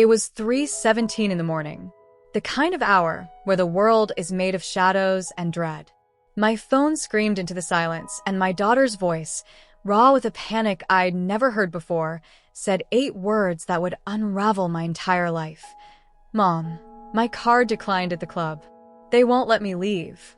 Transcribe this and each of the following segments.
It was 3:17 in the morning, the kind of hour where the world is made of shadows and dread. My phone screamed into the silence, and my daughter's voice, raw with a panic I'd never heard before, said 8 words that would unravel my entire life. "Mom, my card declined at the club. They won't let me leave."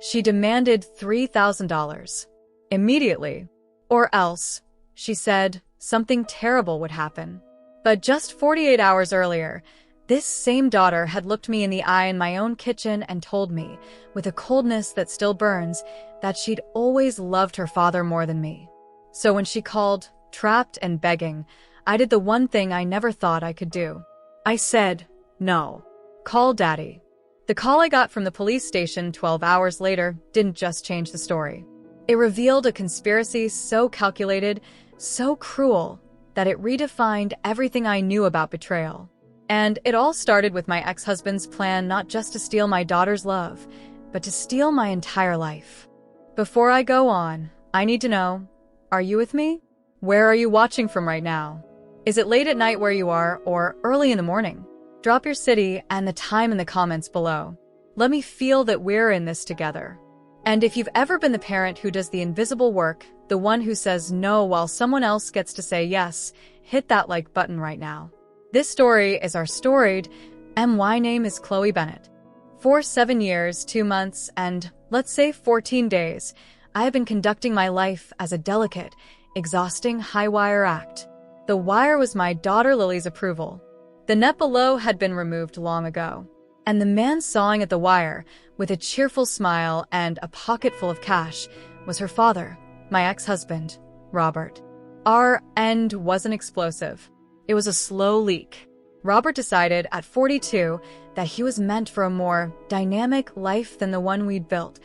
She demanded $3,000. Immediately. Or else, she said, something terrible would happen. But just 48 hours earlier, this same daughter had looked me in the eye in my own kitchen and told me, with a coldness that still burns, that she'd always loved her father more than me. So when she called, trapped and begging, I did the one thing I never thought I could do. I said, "No. Call Daddy." The call I got from the police station 12 hours later didn't just change the story. It revealed a conspiracy so calculated, so cruel, that it redefined everything I knew about betrayal. And it all started with my ex-husband's plan not just to steal my daughter's love, but to steal my entire life. Before I go on, I need to know, are you with me? Where are you watching from right now? Is it late at night where you are, or early in the morning? Drop your city and the time in the comments below. Let me feel that we're in this together. And if you've ever been the parent who does the invisible work, the one who says no while someone else gets to say yes, hit that like button right now. This story is our storied, my name is Chloe Bennett. For 7 years, 2 months, and let's say 14 days, I have been conducting my life as a delicate, exhausting high-wire act. The wire was my daughter Lily's approval. The net below had been removed long ago. And the man sawing at the wire, with a cheerful smile and a pocket full of cash, was her father, my ex-husband, Robert. Our end wasn't explosive. It was a slow leak. Robert decided at 42 that he was meant for a more dynamic life than the one we'd built,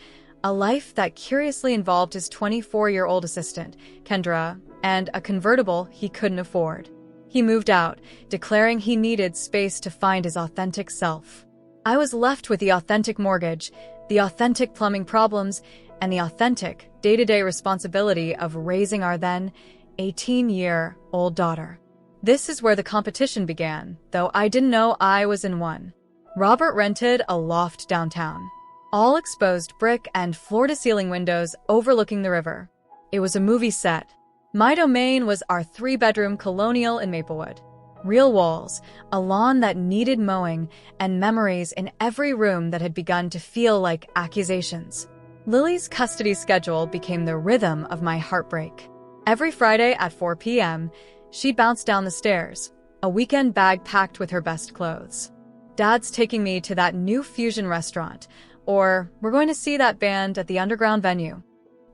a life that curiously involved his 24-year-old assistant, Kendra, and a convertible he couldn't afford. He moved out, declaring he needed space to find his authentic self. I was left with the authentic mortgage, the authentic plumbing problems, and the authentic day-to-day responsibility of raising our then 18-year-old daughter. This is where the competition began, though I didn't know I was in one. Robert rented a loft downtown, all exposed brick and floor-to-ceiling windows overlooking the river. It was a movie set. My domain was our 3-bedroom colonial in Maplewood. Real walls, a lawn that needed mowing, and memories in every room that had begun to feel like accusations. Lily's custody schedule became the rhythm of my heartbreak. Every Friday at 4 p.m., she'd bounce down the stairs, a weekend bag packed with her best clothes. "Dad's taking me to that new fusion restaurant," or "We're going to see that band at the underground venue."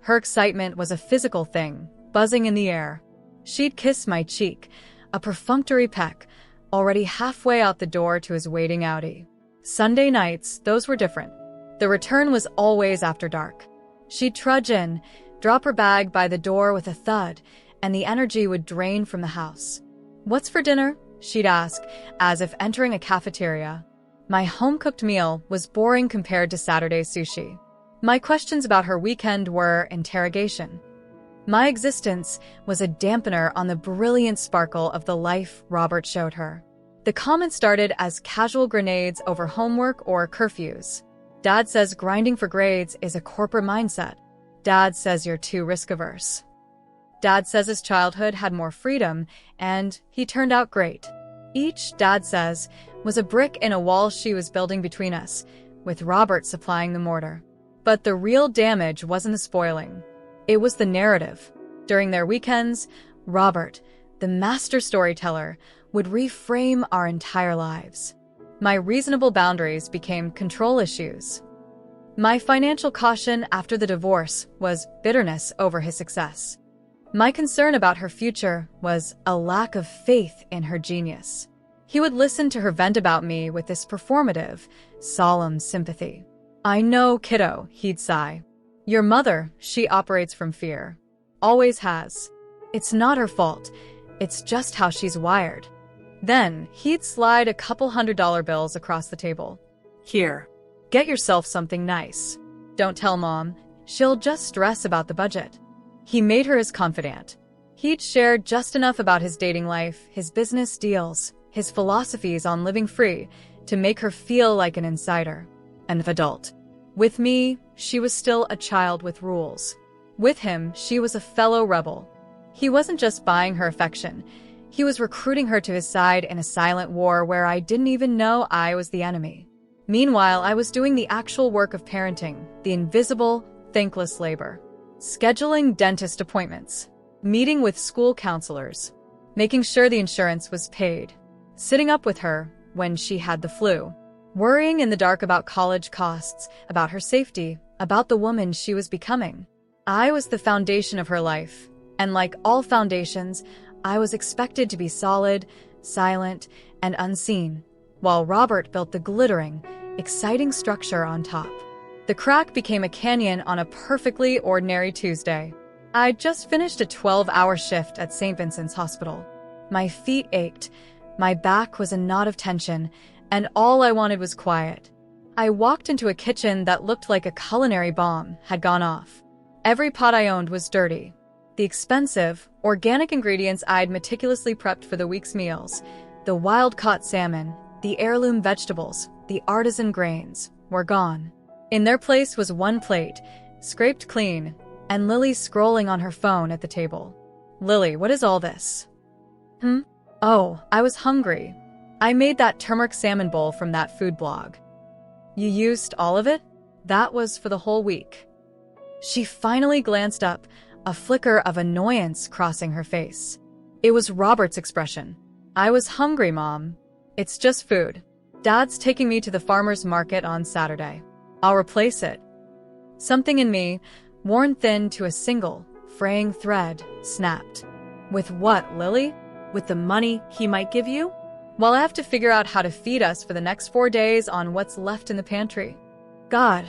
Her excitement was a physical thing, buzzing in the air. She'd kiss my cheek, a perfunctory peck, already halfway out the door to his waiting Audi. Sunday nights, those were different. The return was always after dark. She'd trudge in, drop her bag by the door with a thud, and the energy would drain from the house. "What's for dinner?" she'd ask, as if entering a cafeteria. My home-cooked meal was boring compared to Saturday's sushi. My questions about her weekend were interrogation. My existence was a dampener on the brilliant sparkle of the life Robert showed her. The comments started as casual grenades over homework or curfews. "Dad says grinding for grades is a corporate mindset." "Dad says you're too risk-averse." "Dad says his childhood had more freedom, and he turned out great." Each "Dad says" was a brick in a wall she was building between us, with Robert supplying the mortar. But the real damage wasn't the spoiling. It was the narrative. During their weekends, Robert, the master storyteller, would reframe our entire lives. My reasonable boundaries became control issues. My financial caution after the divorce was bitterness over his success. My concern about her future was a lack of faith in her genius. He would listen to her vent about me with this performative, solemn sympathy. "I know, kiddo," he'd sigh. "Your mother, she operates from fear. Always has. It's not her fault. It's just how she's wired." Then, he'd slide a couple $100 bills across the table. "Here. Get yourself something nice. Don't tell Mom. She'll just stress about the budget." He made her his confidant. He'd shared just enough about his dating life, his business deals, his philosophies on living free to make her feel like an insider, an adult. With me, she was still a child with rules. With him, she was a fellow rebel. He wasn't just buying her affection. He was recruiting her to his side in a silent war where I didn't even know I was the enemy. Meanwhile, I was doing the actual work of parenting, the invisible, thankless labor. Scheduling dentist appointments, meeting with school counselors, making sure the insurance was paid, sitting up with her when she had the flu, worrying in the dark about college costs, about her safety, about the woman she was becoming. I was the foundation of her life, and like all foundations, I was expected to be solid, silent, and unseen, while Robert built the glittering, exciting structure on top. The crack became a canyon on a perfectly ordinary Tuesday. I'd just finished a 12-hour shift at St. Vincent's Hospital. My feet ached, my back was a knot of tension, and all I wanted was quiet. I walked into a kitchen that looked like a culinary bomb had gone off. Every pot I owned was dirty. The expensive, organic ingredients I'd meticulously prepped for the week's meals, the wild-caught salmon, the heirloom vegetables, the artisan grains, were gone. In their place was one plate, scraped clean, and Lily scrolling on her phone at the table. "Lily, what is all this?" "Oh, I was hungry. I made that turmeric salmon bowl from that food blog." "You used all of it?" "That was for the whole week." She finally glanced up, a flicker of annoyance crossing her face. It was Robert's expression. "I was hungry, Mom. It's just food. Dad's taking me to the farmer's market on Saturday. I'll replace it." Something in me, worn thin to a single, fraying thread, snapped. "With what, Lily? With the money he might give you?" "Well, I have to figure out how to feed us for the next 4 days on what's left in the pantry." "God,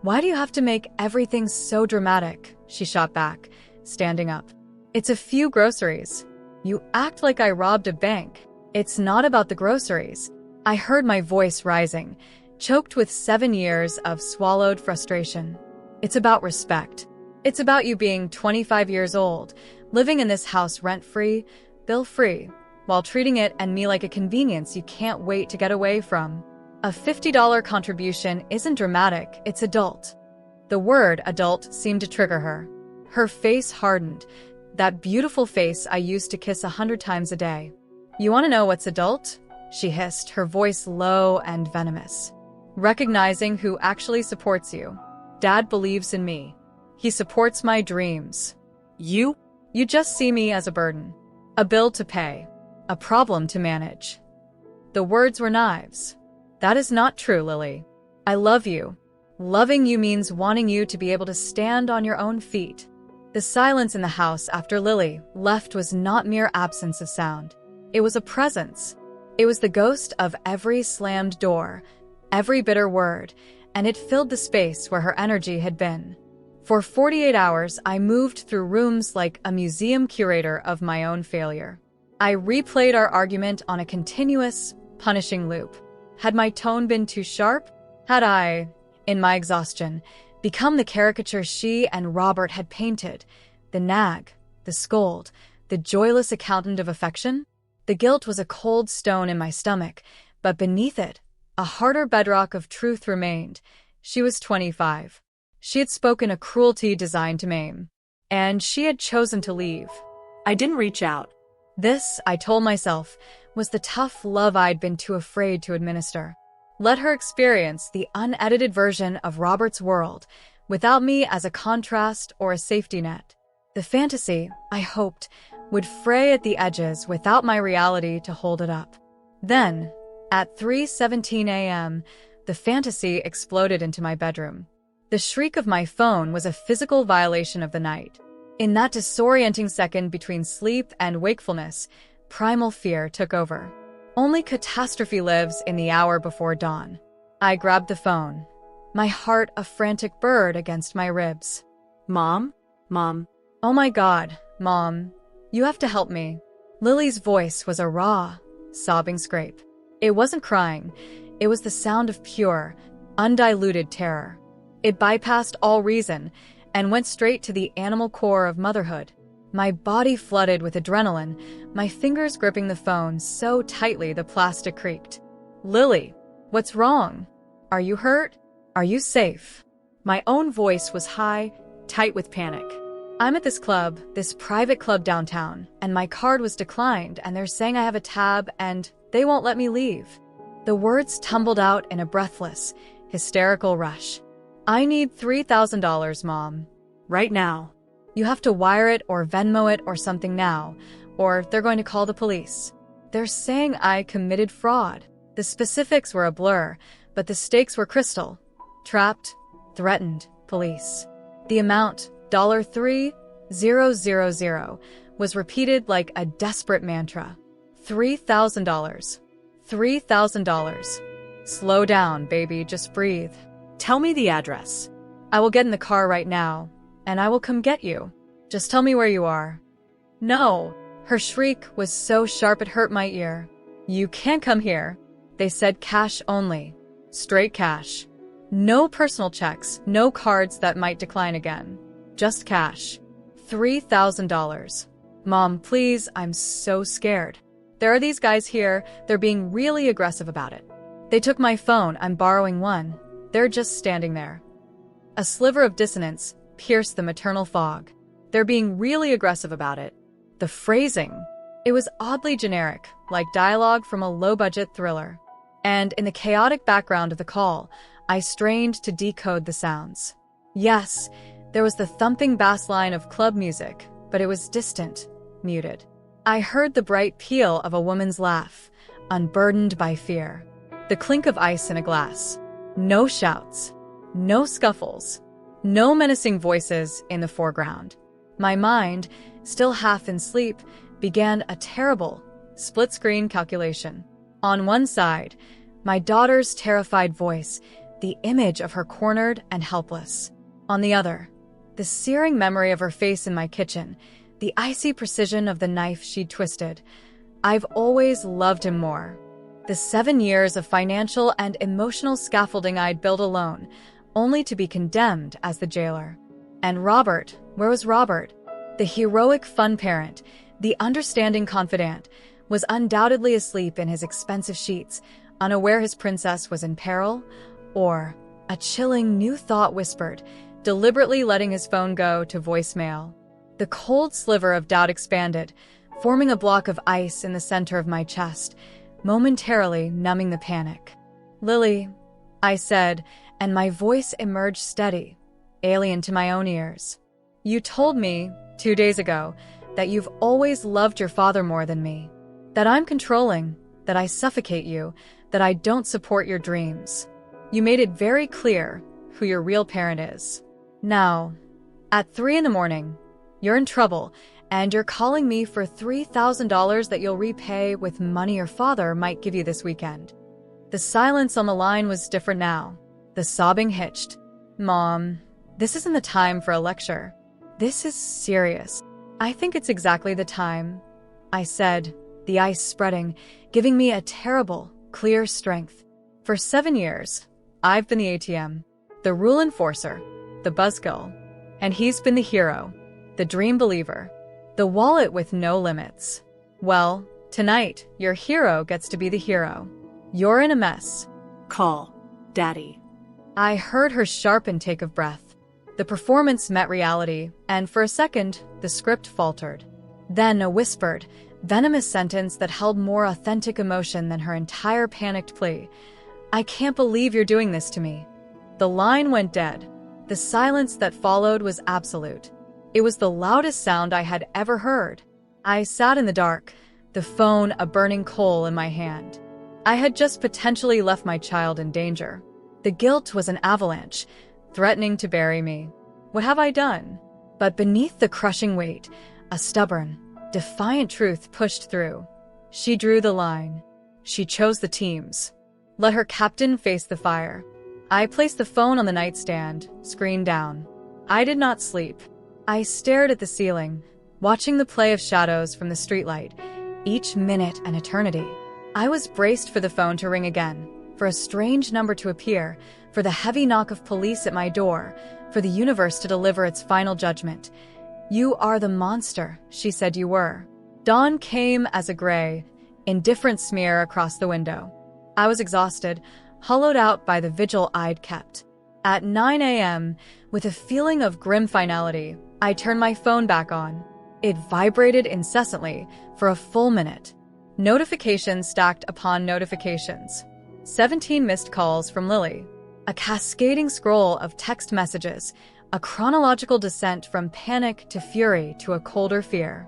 why do you have to make everything so dramatic?" she shot back, standing up. "It's a few groceries. You act like I robbed a bank. It's not about the groceries." I heard my voice rising, choked with 7 years of swallowed frustration. "It's about respect. It's about you being 25 years old, living in this house rent-free, bill-free, while treating it and me like a convenience you can't wait to get away from. A $50 contribution isn't dramatic, it's adult." The word adult seemed to trigger her. Her face hardened, that beautiful face I used to kiss 100 times a day. "You want to know what's adult?" she hissed, her voice low and venomous. "Recognizing who actually supports you. Dad believes in me. He supports my dreams. You just see me as a burden. A bill to pay. A problem to manage." The words were knives. "That is not true, Lily. I love you. Loving you means wanting you to be able to stand on your own feet." The silence in the house after Lily left was not mere absence of sound. It was a presence. It was the ghost of every slammed door, every bitter word, and it filled the space where her energy had been. For 48 hours, I moved through rooms like a museum curator of my own failure. I replayed our argument on a continuous, punishing loop. Had my tone been too sharp? Had I, in my exhaustion, become the caricature she and Robert had painted? The nag, the scold, the joyless accountant of affection? The guilt was a cold stone in my stomach, but beneath it, a harder bedrock of truth remained. She was 25. She had spoken a cruelty designed to maim. And she had chosen to leave. I didn't reach out. This, I told myself, was the tough love I'd been too afraid to administer. Let her experience the unedited version of Robert's world, without me as a contrast or a safety net. The fantasy, I hoped, would fray at the edges without my reality to hold it up. Then, at 3:17 a.m., the fantasy exploded into my bedroom. The shriek of my phone was a physical violation of the night. In that disorienting second between sleep and wakefulness, primal fear took over. Only catastrophe lives in the hour before dawn. I grabbed the phone, my heart a frantic bird against my ribs. Mom? Oh my God, Mom. You have to help me. Lily's voice was a raw, sobbing scrape. It wasn't crying. It was the sound of pure, undiluted terror. It bypassed all reason and went straight to the animal core of motherhood. My body flooded with adrenaline, my fingers gripping the phone so tightly the plastic creaked. "Lily, what's wrong? Are you hurt? Are you safe?" My own voice was high, tight with panic. "I'm at this club, this private club downtown, and my card was declined, and they're saying I have a tab, and they won't let me leave." The words tumbled out in a breathless, hysterical rush. "I need $3,000, Mom. Right now. You have to wire it or Venmo it or something now, or they're going to call the police. They're saying I committed fraud." The specifics were a blur, but the stakes were crystal. Trapped, threatened, police. The amount, $3,000, was repeated like a desperate mantra. $3,000. $3,000. "Slow down, baby, just breathe. Tell me the address." I will get in the car right now, and I will come get you. Just tell me where you are." "No." Her shriek was so sharp it hurt my ear. "You can't come here. They said cash only. Straight cash. No personal checks, no cards that might decline again. Just cash. $3,000. Mom, please, I'm so scared. There are these guys here, they're being really aggressive about it. They took my phone, I'm borrowing one. They're just standing there." A sliver of dissonance pierced the maternal fog. They're being really aggressive about it. The phrasing. It was oddly generic, like dialogue from a low-budget thriller. And in the chaotic background of the call, I strained to decode the sounds. Yes, there was the thumping bass line of club music, but it was distant, muted. I heard the bright peal of a woman's laugh, unburdened by fear. The clink of ice in a glass. No shouts. No scuffles. No menacing voices in the foreground. My mind, still half in sleep, began a terrible, split-screen calculation. On one side, my daughter's terrified voice, the image of her cornered and helpless. On the other, the searing memory of her face in my kitchen, the icy precision of the knife she'd twisted. I've always loved him more. The 7 years of financial and emotional scaffolding I'd built alone, only to be condemned as the jailer. And Robert, where was Robert? The heroic fun parent, the understanding confidant, was undoubtedly asleep in his expensive sheets, unaware his princess was in peril, or, a chilling new thought whispered, deliberately letting his phone go to voicemail. The cold sliver of doubt expanded, forming a block of ice in the center of my chest, momentarily numbing the panic. "Lily," I said, and my voice emerged steady, alien to my own ears. "You told me, 2 days ago, that you've always loved your father more than me. That I'm controlling, that I suffocate you, that I don't support your dreams. You made it very clear who your real parent is. Now, at 3 in the morning, you're in trouble, and you're calling me for $3,000 that you'll repay with money your father might give you this weekend." The silence on the line was different now. The sobbing hitched. "Mom, this isn't the time for a lecture. This is serious. I think it's exactly the time," I said, the ice spreading, giving me a terrible, clear strength. For 7 years, I've been the ATM, the rule enforcer, the buzzkill, and he's been the hero, the dream believer, the wallet with no limits. Well, tonight, your hero gets to be the hero. You're in a mess. Call. Daddy. I heard her sharp intake of breath. The performance met reality, and for a second, the script faltered. Then a whispered, venomous sentence that held more authentic emotion than her entire panicked plea. "I can't believe you're doing this to me." The line went dead. The silence that followed was absolute. It was the loudest sound I had ever heard. I sat in the dark, the phone a burning coal in my hand. I had just potentially left my child in danger. The guilt was an avalanche, threatening to bury me. What have I done? But beneath the crushing weight, a stubborn, defiant truth pushed through. She drew the line. She chose the teams. Let her captain face the fire. I placed the phone on the nightstand, screen down. I did not sleep. I stared at the ceiling, watching the play of shadows from the streetlight, each minute an eternity. I was braced for the phone to ring again, for a strange number to appear, for the heavy knock of police at my door, for the universe to deliver its final judgment. "You are the monster she said you were." Dawn came as a gray, indifferent smear across the window. I was exhausted, hollowed out by the vigil I'd kept. At 9 a.m., with a feeling of grim finality, I turned my phone back on. It vibrated incessantly for a full minute. Notifications stacked upon notifications. 17 missed calls from Lily. A cascading scroll of text messages, a chronological descent from panic to fury to a colder fear.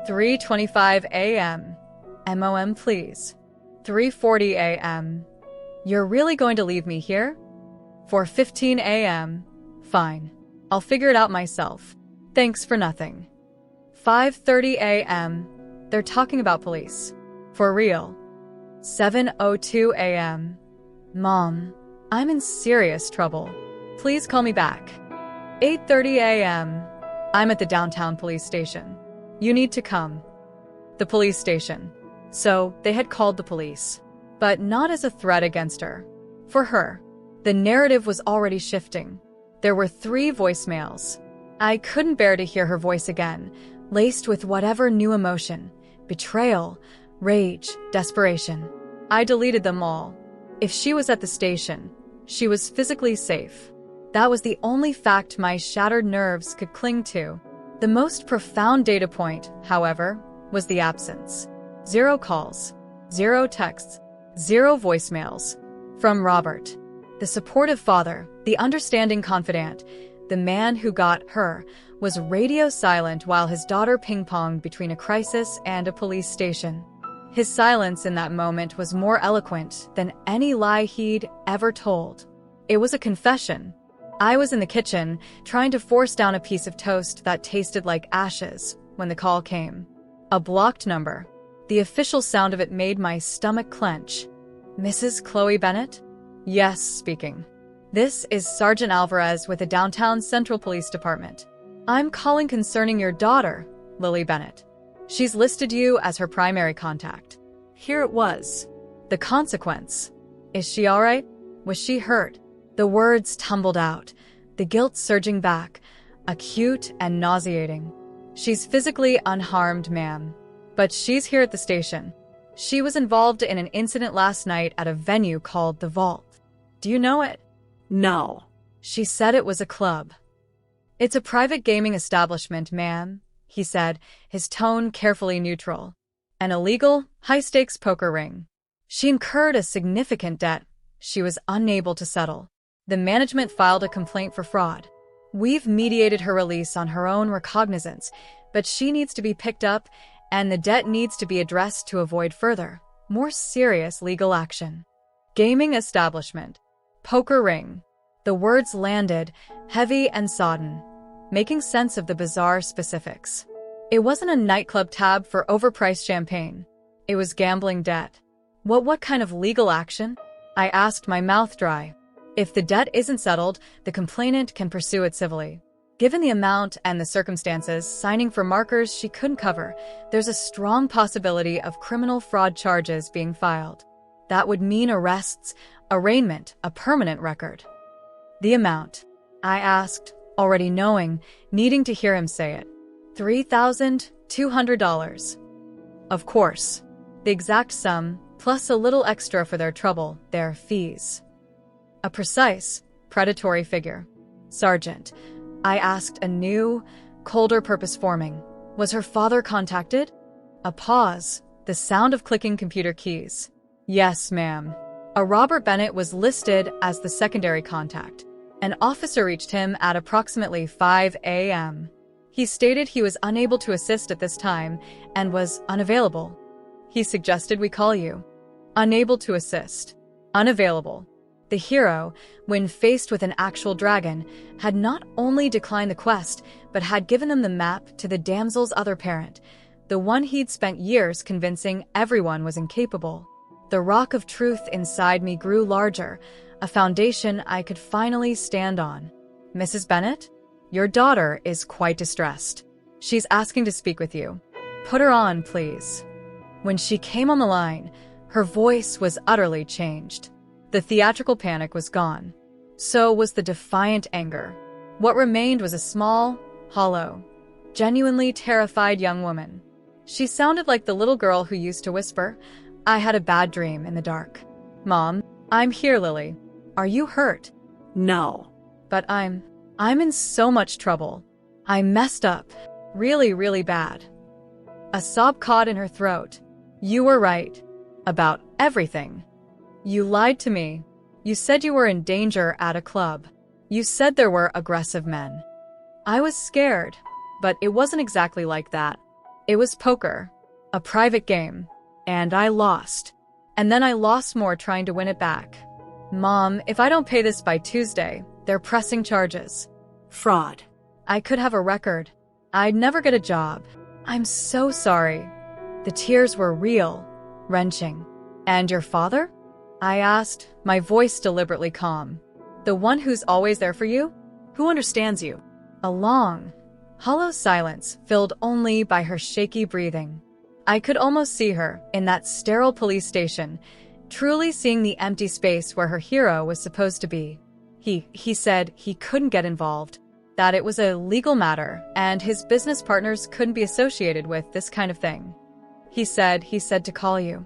3:25 a.m. MOM, please. 3:40 a.m. You're really going to leave me here? 4:15 a.m. Fine. I'll figure it out myself. Thanks for nothing. 5:30 a.m. They're talking about police. For real. 7:02 a.m. Mom, I'm in serious trouble. Please call me back. 8:30 a.m. I'm at the downtown police station. You need to come. The police station. So, they had called the police. But not as a threat against her. For her. The narrative was already shifting. There were 3 voicemails. I couldn't bear to hear her voice again, laced with whatever new emotion. Betrayal, rage, desperation. I deleted them all. If she was at the station, she was physically safe. That was the only fact my shattered nerves could cling to. The most profound data point, however, was the absence. 0 calls, 0 texts, 0 voicemails. From Robert. The supportive father, the understanding confidant, the man who got her, was radio silent while his daughter ping-ponged between a crisis and a police station. His silence in that moment was more eloquent than any lie he'd ever told. It was a confession. I was in the kitchen, trying to force down a piece of toast that tasted like ashes when the call came. A blocked number. The official sound of it made my stomach clench. Mrs. Chloe Bennett? Yes, speaking. This is Sergeant Alvarez with the Downtown Central Police Department. I'm calling concerning your daughter, Lily Bennett. She's listed you as her primary contact. Here it was. The consequence. Is she all right? Was she hurt? The words tumbled out, the guilt surging back, acute and nauseating. She's physically unharmed, ma'am. But she's here at the station. She was involved in an incident last night at a venue called The Vault. Do you know it? No. She said it was a club. It's a private gaming establishment, ma'am, he said, his tone carefully neutral. An illegal, high-stakes poker ring. She incurred a significant debt she was unable to settle. The management filed a complaint for fraud. We've mediated her release on her own recognizance, but she needs to be picked up, and the debt needs to be addressed to avoid further, more serious legal action. Gaming establishment. Poker ring. The words landed, heavy and sodden, making sense of the bizarre specifics. It wasn't a nightclub tab for overpriced champagne. It was gambling debt. What kind of legal action? I asked, my mouth dry. If the debt isn't settled, the complainant can pursue it civilly. Given the amount and the circumstances, signing for markers she couldn't cover, there's a strong possibility of criminal fraud charges being filed. That would mean arrests, arraignment, a permanent record. The amount? I asked, already knowing, needing to hear him say it. $3,200. Of course. The exact sum, plus a little extra for their trouble, their fees. A precise, predatory figure. Sergeant, I asked, a new, colder purpose forming. Was her father contacted? A pause, the sound of clicking computer keys. Yes, ma'am. A Robert Bennett was listed as the secondary contact. An officer reached him at approximately 5 a.m. He stated he was unable to assist at this time and was unavailable. He suggested we call you. Unable to assist. Unavailable. The hero, when faced with an actual dragon, had not only declined the quest, but had given them the map to the damsel's other parent, the one he'd spent years convincing everyone was incapable. The rock of truth inside me grew larger, a foundation I could finally stand on. Mrs. Bennett, your daughter is quite distressed. She's asking to speak with you. Put her on, please. When she came on the line, her voice was utterly changed. The theatrical panic was gone. So was the defiant anger. What remained was a small, hollow, genuinely terrified young woman. She sounded like the little girl who used to whisper, "I had a bad dream in the dark." "Mom, I'm here, Lily. Are you hurt?" No. "But I'm in so much trouble. I messed up. Really, really bad." A sob caught in her throat. "You were right. About everything. You lied to me. You said you were in danger at a club. You said there were aggressive men. I was scared, but it wasn't exactly like that. It was poker, a private game, and I lost. And then I lost more trying to win it back. Mom, if I don't pay this by Tuesday, they're pressing charges. Fraud. I could have a record. I'd never get a job. I'm so sorry." The tears were real, wrenching. "And your father?" I asked, my voice deliberately calm. "The one who's always there for you? Who understands you?" A long, hollow silence filled only by her shaky breathing. I could almost see her in that sterile police station, truly seeing the empty space where her hero was supposed to be. He said he couldn't get involved, that it was a legal matter and his business partners couldn't be associated with this kind of thing. He said to call you."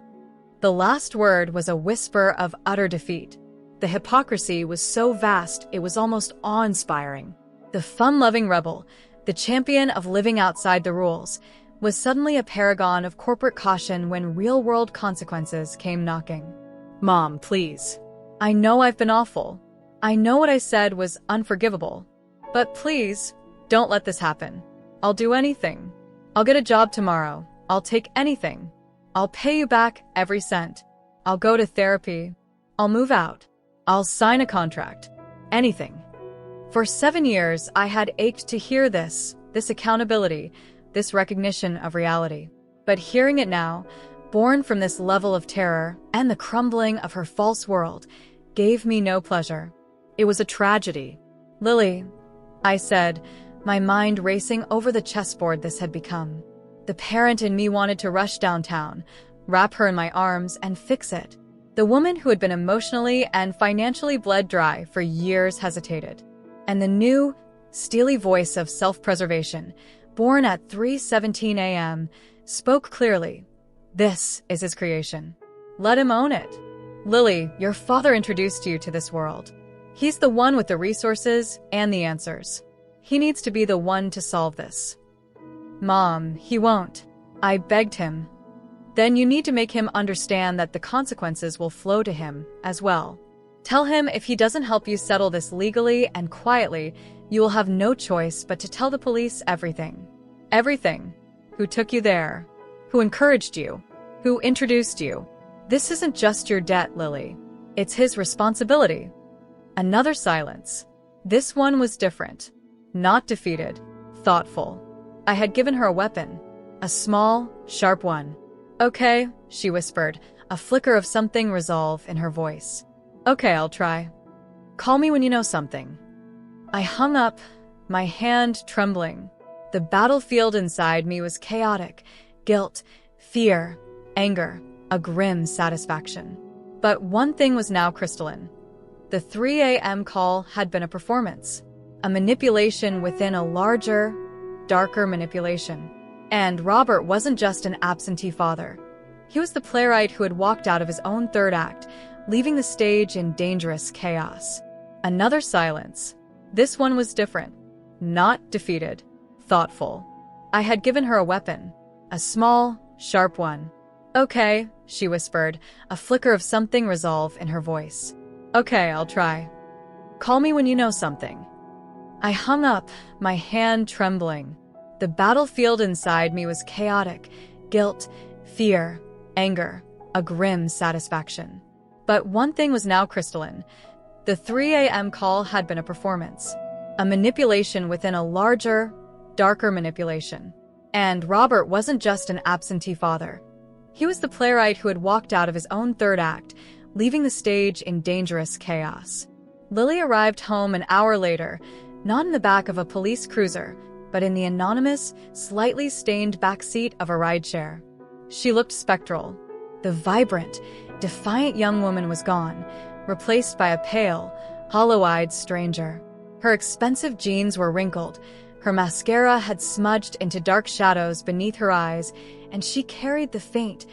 The last word was a whisper of utter defeat. The hypocrisy was so vast it was almost awe-inspiring. The fun-loving rebel, the champion of living outside the rules, was suddenly a paragon of corporate caution when real-world consequences came knocking. "Mom, please." "I know I've been awful. I know what I said was unforgivable. But please, don't let this happen. I'll do anything. I'll get a job tomorrow. I'll take anything. I'll pay you back every cent. I'll go to therapy. I'll move out. I'll sign a contract. Anything." For 7 years, I had ached to hear this accountability, this recognition of reality. But hearing it now, born from this level of terror and the crumbling of her false world, gave me no pleasure. It was a tragedy. "Lily," I said, my mind racing over the chessboard this had become. The parent in me wanted to rush downtown, wrap her in my arms, and fix it. The woman who had been emotionally and financially bled dry for years hesitated. And the new, steely voice of self-preservation, born at 3:17 a.m., spoke clearly. This is his creation. Let him own it. "Lily, your father introduced you to this world. He's the one with the resources and the answers. He needs to be the one to solve this." "Mom, he won't." I begged him. "Then you need to make him understand that the consequences will flow to him as well. Tell him if he doesn't help you settle this legally and quietly, you will have no choice but to tell the police everything. Everything. Who took you there? Who encouraged you? Who introduced you? This isn't just your debt, Lily. It's his responsibility." Another silence. This one was different. Not defeated. Thoughtful. I had given her a weapon. A small, sharp one. "Okay," she whispered, a flicker of something resolve in her voice. "Okay, I'll try. Call me when you know something." I hung up, my hand trembling. The battlefield inside me was chaotic. Guilt, fear, anger, a grim satisfaction. But one thing was now crystalline. The 3 a.m. call had been a performance. A manipulation within a larger, darker manipulation. And Robert wasn't just an absentee father. He was the playwright who had walked out of his own third act, leaving the stage in dangerous chaos. Another silence. This one was different. Not defeated. Thoughtful. I had given her a weapon. A small, sharp one. "Okay," she whispered, a flicker of something resolve in her voice. "Okay, I'll try. Call me when you know something." I hung up, my hand trembling. The battlefield inside me was chaotic. Guilt, fear, anger, a grim satisfaction. But one thing was now crystalline. The 3 a.m. call had been a performance. A manipulation within a larger, darker manipulation. And Robert wasn't just an absentee father. He was the playwright who had walked out of his own third act, leaving the stage in dangerous chaos. Lily arrived home an hour later, not in the back of a police cruiser, but in the anonymous, slightly stained backseat of a rideshare. She looked spectral. The vibrant, defiant young woman was gone, replaced by a pale, hollow-eyed stranger. Her expensive jeans were wrinkled, Her mascara had smudged into dark shadows beneath her eyes, and she carried the faint,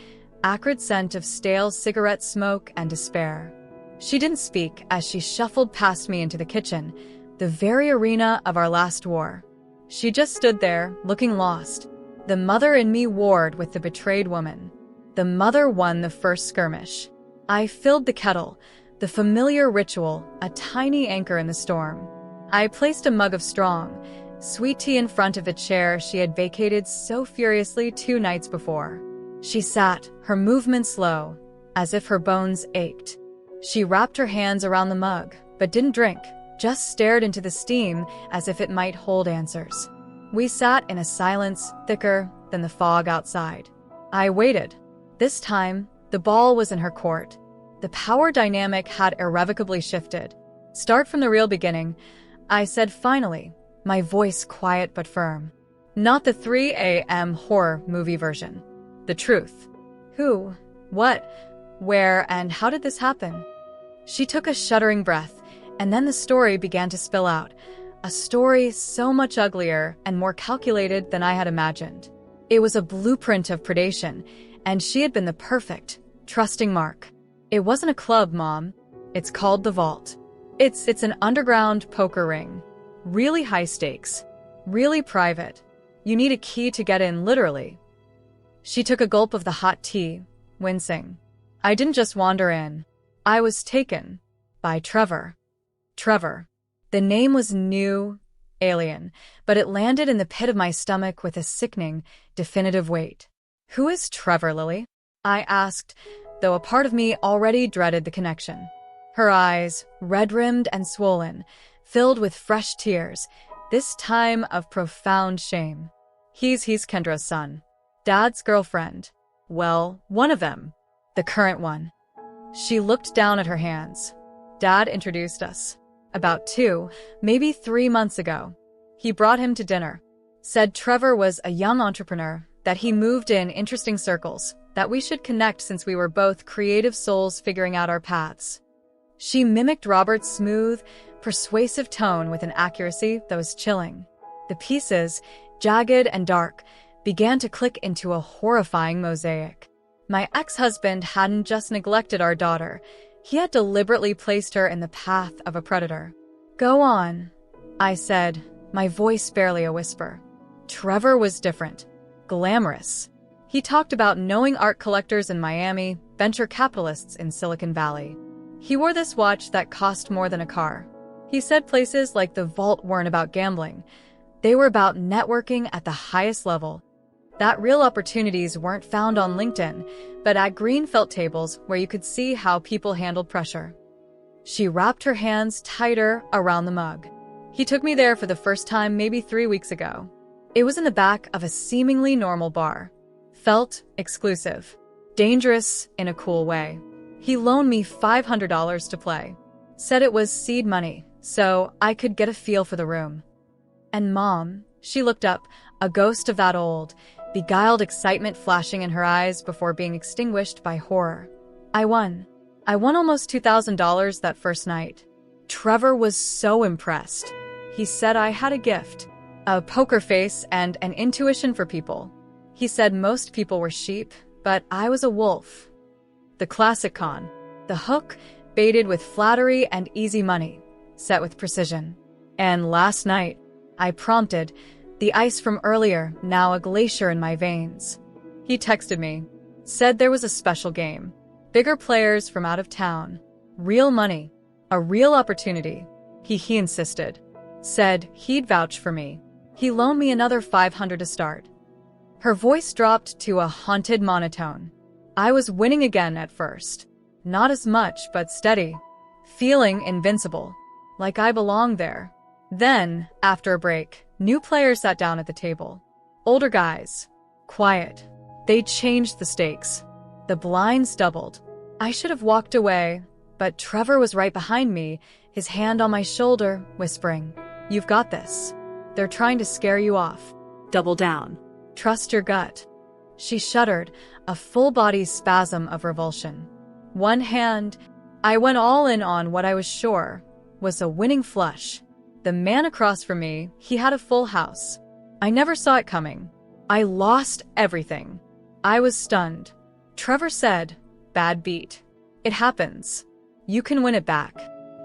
acrid scent of stale cigarette smoke and despair. She didn't speak as she shuffled past me into the kitchen, the very arena of our last war. She just stood there, looking lost. The mother in me warred with the betrayed woman. The mother won the first skirmish. I filled the kettle, the familiar ritual, a tiny anchor in the storm. I placed a mug of strong, sweet tea in front of the chair she had vacated so furiously 2 nights before. She sat, her movements slow, as if her bones ached. She wrapped her hands around the mug, but didn't drink, just stared into the steam as if it might hold answers. We sat in a silence thicker than the fog outside. I waited. This time, the ball was in her court. The power dynamic had irrevocably shifted. Start from the real beginning, I said finally, my voice quiet but firm. Not the 3 a.m. horror movie version. The truth. Who, what, where, and how did this happen? She took a shuddering breath, and then the story began to spill out. A story so much uglier and more calculated than I had imagined. It was a blueprint of predation, and she had been the perfect, trusting mark. It wasn't a club, Mom. It's called the Vault. It's an underground poker ring. Really high stakes. Really private. You need a key to get in, literally. She took a gulp of the hot tea, wincing. I didn't just wander in. I was taken by Trevor. Trevor. The name was new, alien, but it landed in the pit of my stomach with a sickening, definitive weight. Who is Trevor, Lily? I asked, though a part of me already dreaded the connection. Her eyes, red-rimmed and swollen, filled with fresh tears, this time of profound shame. He's Kendra's son. Dad's girlfriend. Well, one of them. The current one. She looked down at her hands. Dad introduced us. About 2, maybe 3 months ago. He brought him to dinner. Said Trevor was a young entrepreneur, that he moved in interesting circles, that we should connect since we were both creative souls figuring out our paths. She mimicked Robert's smooth, persuasive tone with an accuracy that was chilling. The pieces, jagged and dark, began to click into a horrifying mosaic. My ex-husband hadn't just neglected our daughter. He had deliberately placed her in the path of a predator. Go on, I said, my voice barely a whisper. Trevor was different. Glamorous. He talked about knowing art collectors in Miami, venture capitalists in Silicon Valley. He wore this watch that cost more than a car. He said places like the Vault weren't about gambling. They were about networking at the highest level. That real opportunities weren't found on LinkedIn, but at green felt tables where you could see how people handled pressure. She wrapped her hands tighter around the mug. He took me there for the first time maybe 3 weeks ago. It was in the back of a seemingly normal bar. Felt exclusive. Dangerous in a cool way. He loaned me $500 to play. Said it was seed money, so I could get a feel for the room. And Mom, she looked up, a ghost of that old, beguiled excitement flashing in her eyes before being extinguished by horror. I won. I won almost $2,000 that first night. Trevor was so impressed. He said I had a gift. A poker face and an intuition for people. He said most people were sheep, but I was a wolf. The classic con. The hook, baited with flattery and easy money, set with precision. And last night, I prompted, the ice from earlier, now a glacier in my veins. He texted me, said there was a special game. Bigger players from out of town. Real money. A real opportunity. He insisted. Said he'd vouch for me. He loaned me another $500 to start. Her voice dropped to a haunted monotone. I was winning again at first. Not as much, but steady. Feeling invincible. Like I belonged there. Then, after a break, new players sat down at the table. Older guys. Quiet. They changed the stakes. The blinds doubled. I should have walked away, but Trevor was right behind me, his hand on my shoulder, whispering, "You've got this. They're trying to scare you off. Double down. Trust your gut." She shuddered, a full-body spasm of revulsion. One hand, I went all in on what I was sure was a winning flush. The man across from me, he had a full house. I never saw it coming. I lost everything. I was stunned. Trevor said, "Bad beat. It happens. You can win it back."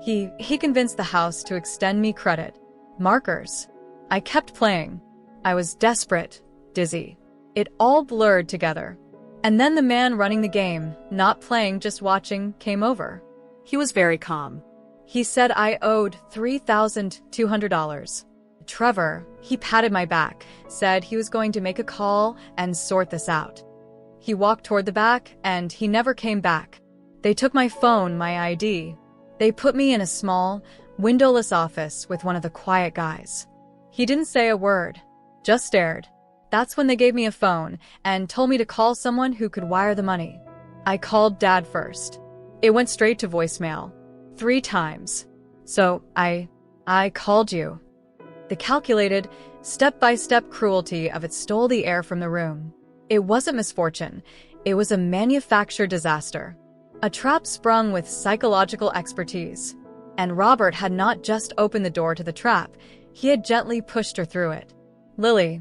He convinced the house to extend me credit. Markers. I kept playing. I was desperate, dizzy. It all blurred together. And then the man running the game, not playing, just watching, came over. He was very calm. He said I owed $3,200. Trevor, he patted my back, said he was going to make a call and sort this out. He walked toward the back, and he never came back. They took my phone, my ID. They put me in a small, windowless office with one of the quiet guys. He didn't say a word, just stared. That's when they gave me a phone and told me to call someone who could wire the money. I called Dad first. It went straight to voicemail. 3 times. So, I called you. The calculated, step-by-step cruelty of it stole the air from the room. It wasn't misfortune. It was a manufactured disaster. A trap sprung with psychological expertise. And Robert had not just opened the door to the trap, he had gently pushed her through it. "Lily,"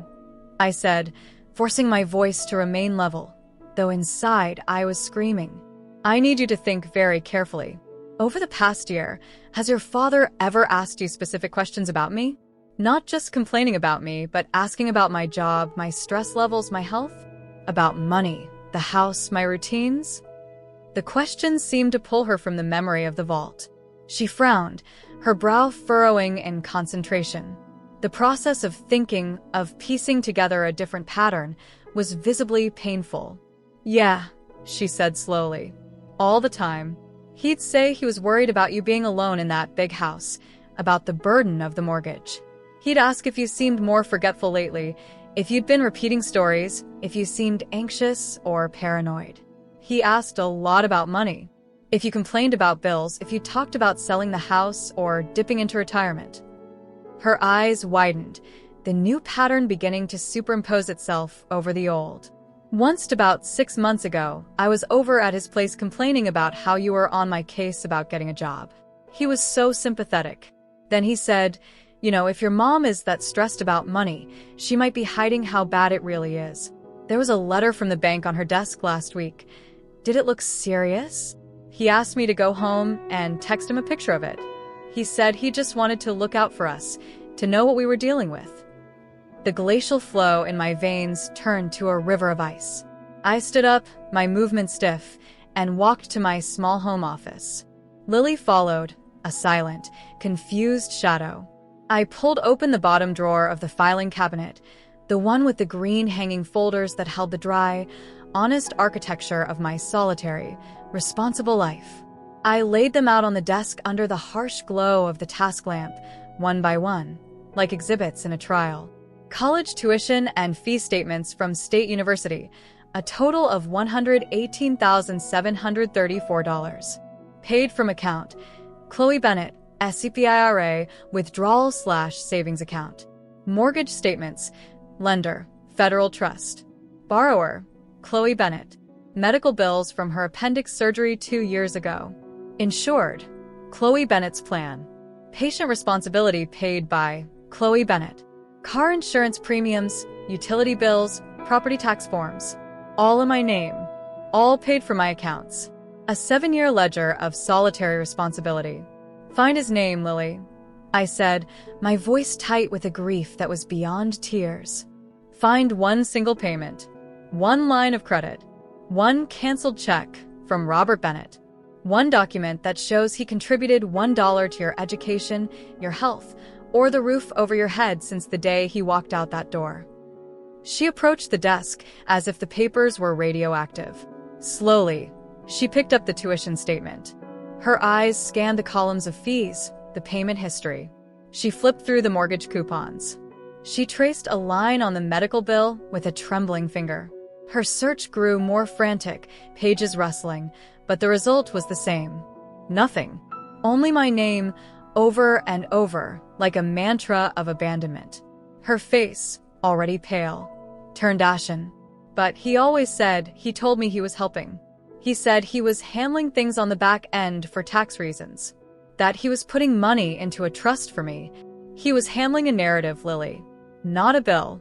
I said, forcing my voice to remain level, though inside I was screaming. "I need you to think very carefully. Over the past year, has your father ever asked you specific questions about me? Not just complaining about me, but asking about my job, my stress levels, my health? About money, the house, my routines?" The questions seemed to pull her from the memory of the vault. She frowned, her brow furrowing in concentration. The process of thinking, of piecing together a different pattern, was visibly painful. "Yeah," she said slowly. "All the time. He'd say he was worried about you being alone in that big house, about the burden of the mortgage. He'd ask if you seemed more forgetful lately, if you'd been repeating stories, if you seemed anxious or paranoid. He asked a lot about money. If you complained about bills, if you talked about selling the house or dipping into retirement." Her eyes widened, the new pattern beginning to superimpose itself over the old. "Once, about 6 months ago, I was over at his place complaining about how you were on my case about getting a job. He was so sympathetic. Then he said, if your mom is that stressed about money, she might be hiding how bad it really is. There was a letter from the bank on her desk last week. Did it look serious?" He asked me to go home and text him a picture of it. He said he just wanted to look out for us, to know what we were dealing with. The glacial flow in my veins turned to a river of ice. I stood up, my movement stiff, and walked to my small home office. Lily followed, a silent, confused shadow. I pulled open the bottom drawer of the filing cabinet, the one with the green hanging folders that held the dry, honest architecture of my solitary, responsible life. I laid them out on the desk under the harsh glow of the task lamp, one by one, like exhibits in a trial. College tuition and fee statements from State University, a total of $118,734. Paid from account, Chloe Bennett, SCPIRA, withdrawal/savings account. Mortgage statements, lender, Federal Trust. Borrower, Chloe Bennett. Medical bills from her appendix surgery 2 years ago. Insured, Chloe Bennett's plan. Patient responsibility paid by Chloe Bennett. Car insurance premiums, utility bills, property tax forms. All in my name. All paid from my accounts. A 7-year ledger of solitary responsibility. "Find his name, Lily," I said, my voice tight with a grief that was beyond tears. "Find one single payment. One line of credit. One canceled check from Robert Bennett. One document that shows he contributed $1 to your education, your health, or the roof over your head since the day he walked out that door." She approached the desk as if the papers were radioactive. Slowly, she picked up the tuition statement. Her eyes scanned the columns of fees, the payment history. She flipped through the mortgage coupons. She traced a line on the medical bill with a trembling finger. Her search grew more frantic, pages rustling, but the result was the same. Nothing. Only my name, over and over, like a mantra of abandonment. Her face, already pale, turned ashen. But he always said he told me he was helping. He said he was handling things on the back end for tax reasons. That he was putting money into a trust for me. He was handling a narrative, Lily, not a bill.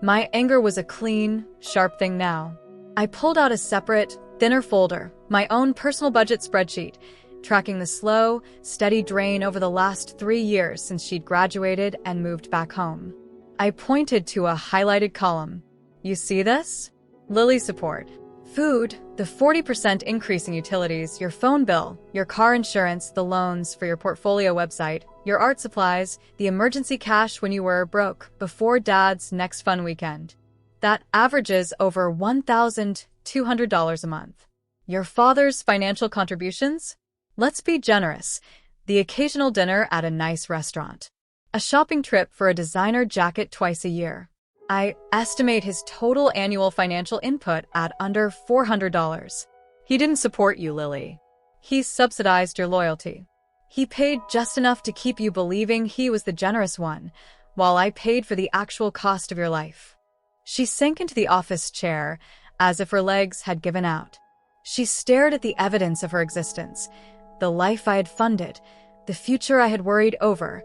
My anger was a clean, sharp thing now. I pulled out a separate, thinner folder, my own personal budget spreadsheet, tracking the slow, steady drain over the last 3 years since she'd graduated and moved back home. I pointed to a highlighted column. You see this? Lily support. Food, the 40% increase in utilities, your phone bill, your car insurance, the loans for your portfolio website, your art supplies, the emergency cash when you were broke before Dad's next fun weekend. That averages over $1,200 a month. Your father's financial contributions? Let's be generous. The occasional dinner at a nice restaurant. A shopping trip for a designer jacket twice a year. I estimate his total annual financial input at under $400. He didn't support you, Lily. He subsidized your loyalty. He paid just enough to keep you believing he was the generous one, while I paid for the actual cost of your life. She sank into the office chair as if her legs had given out. She stared at the evidence of her existence, the life I had funded, the future I had worried over,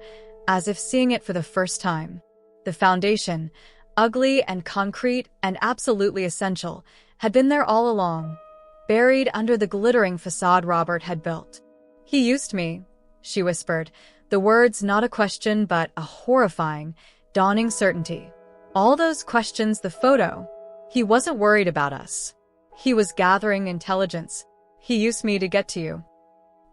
as if seeing it for the first time. The foundation, ugly and concrete and absolutely essential, had been there all along, buried under the glittering facade Robert had built. He used me, she whispered, the words not a question but a horrifying, dawning certainty. All those questions, the photo. He wasn't worried about us. He was gathering intelligence. He used me to get to you.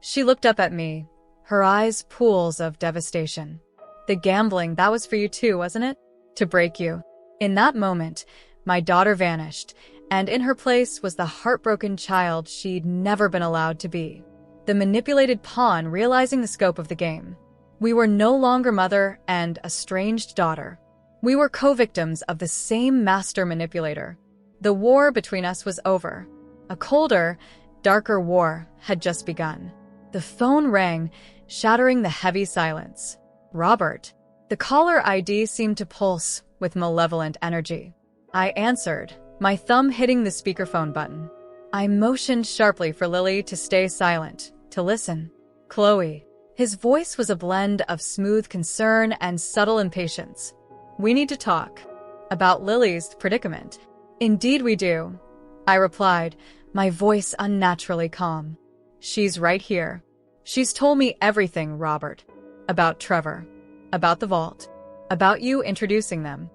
She looked up at me, her eyes pools of devastation. The gambling, that was for you too, wasn't it? To break you. In that moment, my daughter vanished, and in her place was the heartbroken child she'd never been allowed to be. The manipulated pawn realizing the scope of the game. We were no longer mother and estranged daughter. We were co-victims of the same master manipulator. The war between us was over. A colder, darker war had just begun. The phone rang, shattering the heavy silence. Robert. The caller ID seemed to pulse with malevolent energy. I answered, my thumb hitting the speakerphone button. I motioned sharply for Lily to stay silent, to listen. Chloe. His voice was a blend of smooth concern and subtle impatience. We need to talk. About Lily's predicament. Indeed we do, I replied, my voice unnaturally calm. She's right here. She's told me everything, Robert. About Trevor. About the vault. About you introducing them.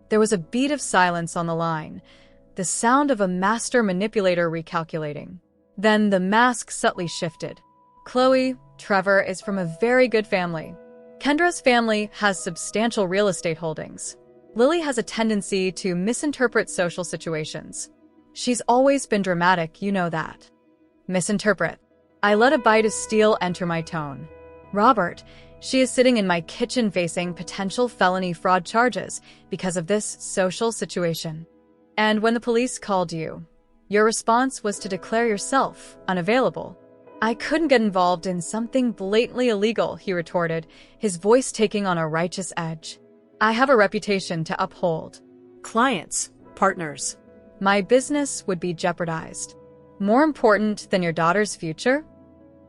There was a beat of silence on the line, the sound of a master manipulator recalculating. Then the mask subtly shifted. Chloe, Trevor is from a very good family. Kendra's family has substantial real estate holdings. Lily has a tendency to misinterpret social situations. She's always been dramatic, you know that. Misinterpret. I let a bite of steel enter my tone. Robert, she is sitting in my kitchen facing potential felony fraud charges because of this social situation. And when the police called you, your response was to declare yourself unavailable. I couldn't get involved in something blatantly illegal, he retorted, his voice taking on a righteous edge. I have a reputation to uphold. Clients, partners. My business would be jeopardized. More important than your daughter's future?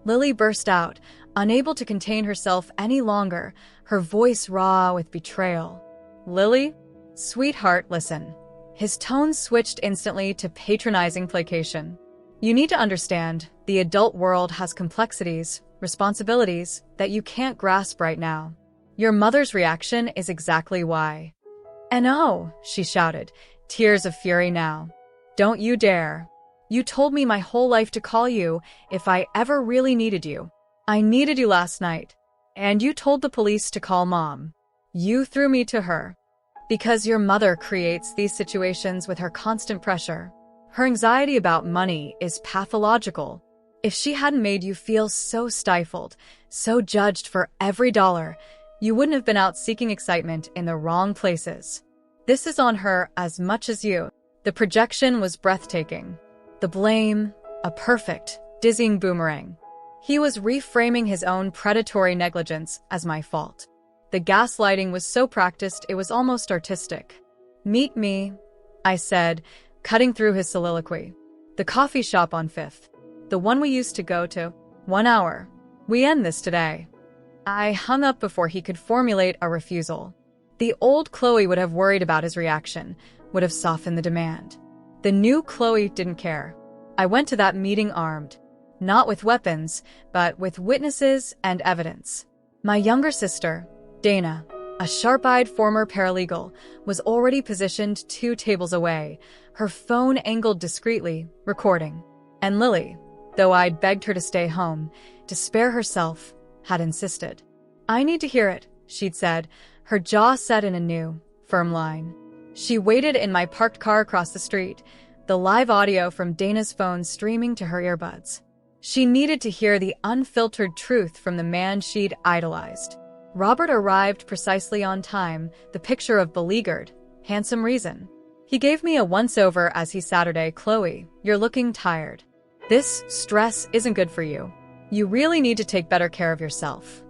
Lily burst out, unable to contain herself any longer, her voice raw with betrayal. Lily? Sweetheart, listen. His tone switched instantly to patronizing placation. You need to understand, the adult world has complexities, responsibilities, that you can't grasp right now. Your mother's reaction is exactly why. And oh, she shouted, tears of fury now. Don't you dare. You told me my whole life to call you if I ever really needed you. I needed you last night. And you told the police to call Mom. You threw me to her. Because your mother creates these situations with her constant pressure. Her anxiety about money is pathological. If she hadn't made you feel so stifled, so judged for every dollar, you wouldn't have been out seeking excitement in the wrong places. This is on her as much as you. The projection was breathtaking. The blame, a perfect, dizzying boomerang. He was reframing his own predatory negligence as my fault. The gaslighting was so practiced it was almost artistic. Meet me, I said, cutting through his soliloquy. The coffee shop on 5th. The one we used to go to. 1 hour. We end this today. I hung up before he could formulate a refusal. The old Chloe would have worried about his reaction, would have softened the demand. The new Chloe didn't care. I went to that meeting armed, not with weapons, but with witnesses and evidence. My younger sister, Dana, a sharp-eyed former paralegal, was already positioned 2 tables away, her phone angled discreetly, recording. And Lily, though I'd begged her to stay home, to spare herself, had insisted. "I need to hear it," she'd said, her jaw set in a new, firm line. She waited in my parked car across the street, the live audio from Dana's phone streaming to her earbuds. She needed to hear the unfiltered truth from the man she'd idolized. Robert arrived precisely on time, the picture of beleaguered, handsome reason. He gave me a once-over as he Saturday, "Chloe, you're looking tired. This stress isn't good for you. You really need to take better care of yourself."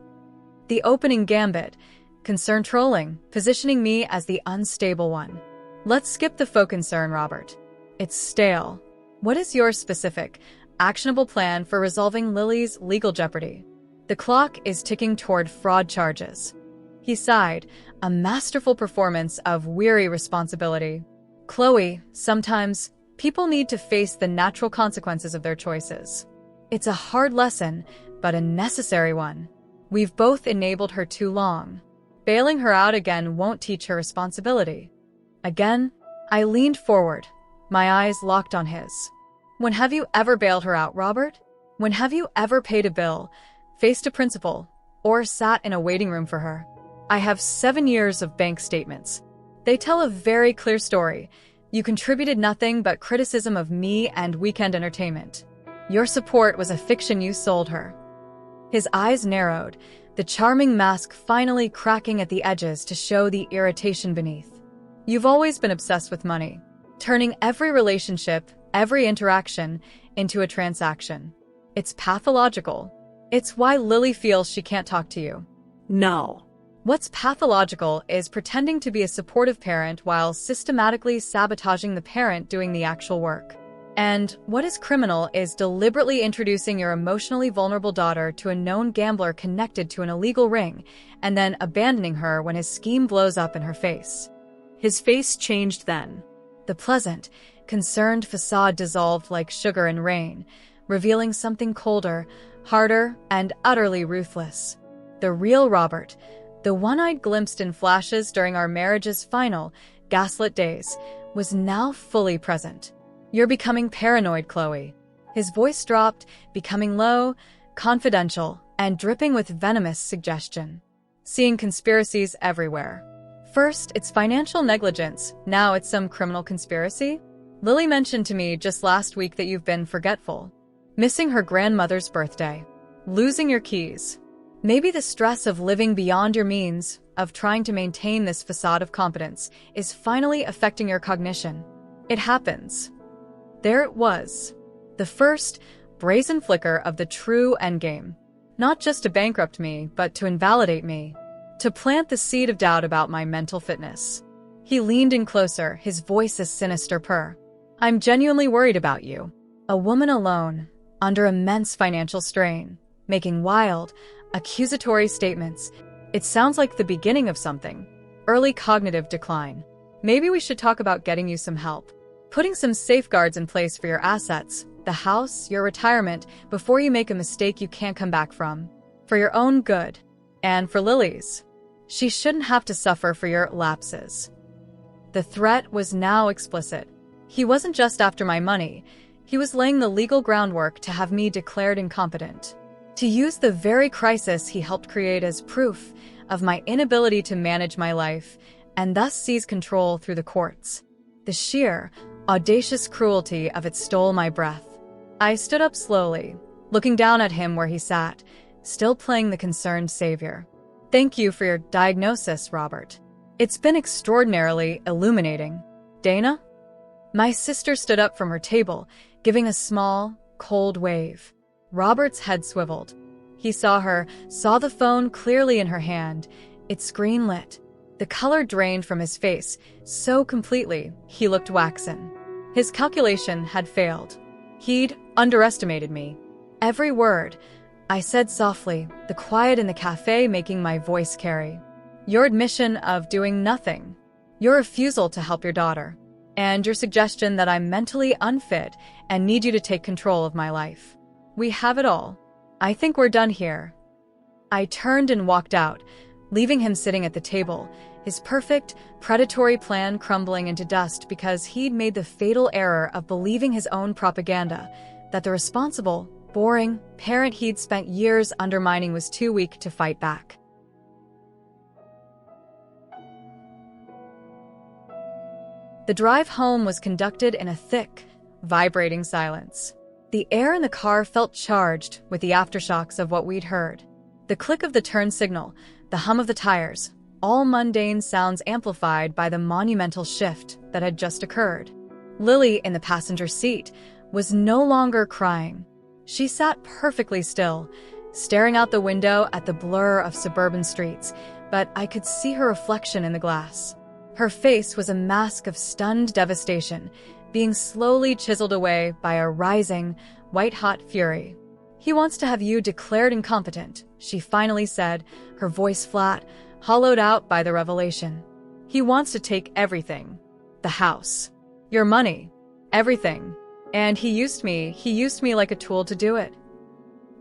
The opening gambit, concern trolling, positioning me as the unstable one. Let's skip the faux concern, Robert. It's stale. What is your specific, actionable plan for resolving Lily's legal jeopardy? The clock is ticking toward fraud charges. He sighed, a masterful performance of weary responsibility. "Chloe, sometimes people need to face the natural consequences of their choices. It's a hard lesson, but a necessary one. We've both enabled her too long. Bailing her out again won't teach her responsibility." Again, I leaned forward, my eyes locked on his. "When have you ever bailed her out, Robert? When have you ever paid a bill, faced a principal, or sat in a waiting room for her? I have 7 years of bank statements. They tell a very clear story. You contributed nothing but criticism of me and weekend entertainment. Your support was a fiction you sold her." His eyes narrowed, the charming mask finally cracking at the edges to show the irritation beneath. "You've always been obsessed with money, turning every relationship, every interaction, into a transaction. It's pathological. It's why Lily feels she can't talk to you." No. What's pathological is pretending to be a supportive parent while systematically sabotaging the parent doing the actual work. And what is criminal is deliberately introducing your emotionally vulnerable daughter to a known gambler connected to an illegal ring, and then abandoning her when his scheme blows up in her face. His face changed then. The pleasant, concerned facade dissolved like sugar in rain, revealing something colder, harder, and utterly ruthless. The real Robert, the one I'd glimpsed in flashes during our marriage's final, gaslit days, was now fully present. "You're becoming paranoid, Chloe." His voice dropped, becoming low, confidential, and dripping with venomous suggestion. "Seeing conspiracies everywhere. First, it's financial negligence, now it's some criminal conspiracy? Lily mentioned to me just last week that you've been forgetful. Missing her grandmother's birthday. Losing your keys. Maybe the stress of living beyond your means, of trying to maintain this facade of competence, is finally affecting your cognition. It happens." There it was. The first, brazen flicker of the true endgame. Not just to bankrupt me, but to invalidate me. To plant the seed of doubt about my mental fitness. He leaned in closer, his voice a sinister purr. "I'm genuinely worried about you. A woman alone, under immense financial strain, making wild, accusatory statements. It sounds like the beginning of something. Early cognitive decline. Maybe we should talk about getting you some help. Putting some safeguards in place for your assets, the house, your retirement, before you make a mistake you can't come back from. For your own good. And for Lily's. She shouldn't have to suffer for your lapses." The threat was now explicit. He wasn't just after my money. He was laying the legal groundwork to have me declared incompetent. To use the very crisis he helped create as proof of my inability to manage my life, and thus seize control through the courts. The sheer, audacious cruelty of it stole my breath. I stood up slowly, looking down at him where he sat, still playing the concerned savior. "Thank you for your diagnosis, Robert. It's been extraordinarily illuminating." "Dana?" My sister stood up from her table, giving a small, cold wave. Robert's head swiveled. He saw her, saw the phone clearly in her hand, its screen lit. The color drained from his face, so completely he looked waxen. His calculation had failed. He'd underestimated me. Every word, I said softly, the quiet in the cafe making my voice carry. Your admission of doing nothing. Your refusal to help your daughter. And your suggestion that I'm mentally unfit and need you to take control of my life. We have it all. I think we're done here. I turned and walked out, leaving him sitting at the table, his perfect, predatory plan crumbling into dust because he'd made the fatal error of believing his own propaganda, that the responsible, boring parent he'd spent years undermining was too weak to fight back. The drive home was conducted in a thick, vibrating silence. The air in the car felt charged with the aftershocks of what we'd heard. The click of the turn signal, the hum of the tires, all mundane sounds amplified by the monumental shift that had just occurred. Lily, in the passenger seat, was no longer crying. She sat perfectly still, staring out the window at the blur of suburban streets, but I could see her reflection in the glass. Her face was a mask of stunned devastation, being slowly chiseled away by a rising, white-hot fury. He wants to have you declared incompetent, she finally said, her voice flat, hollowed out by the revelation. He wants to take everything. The house. Your money. Everything. And he used me like a tool to do it.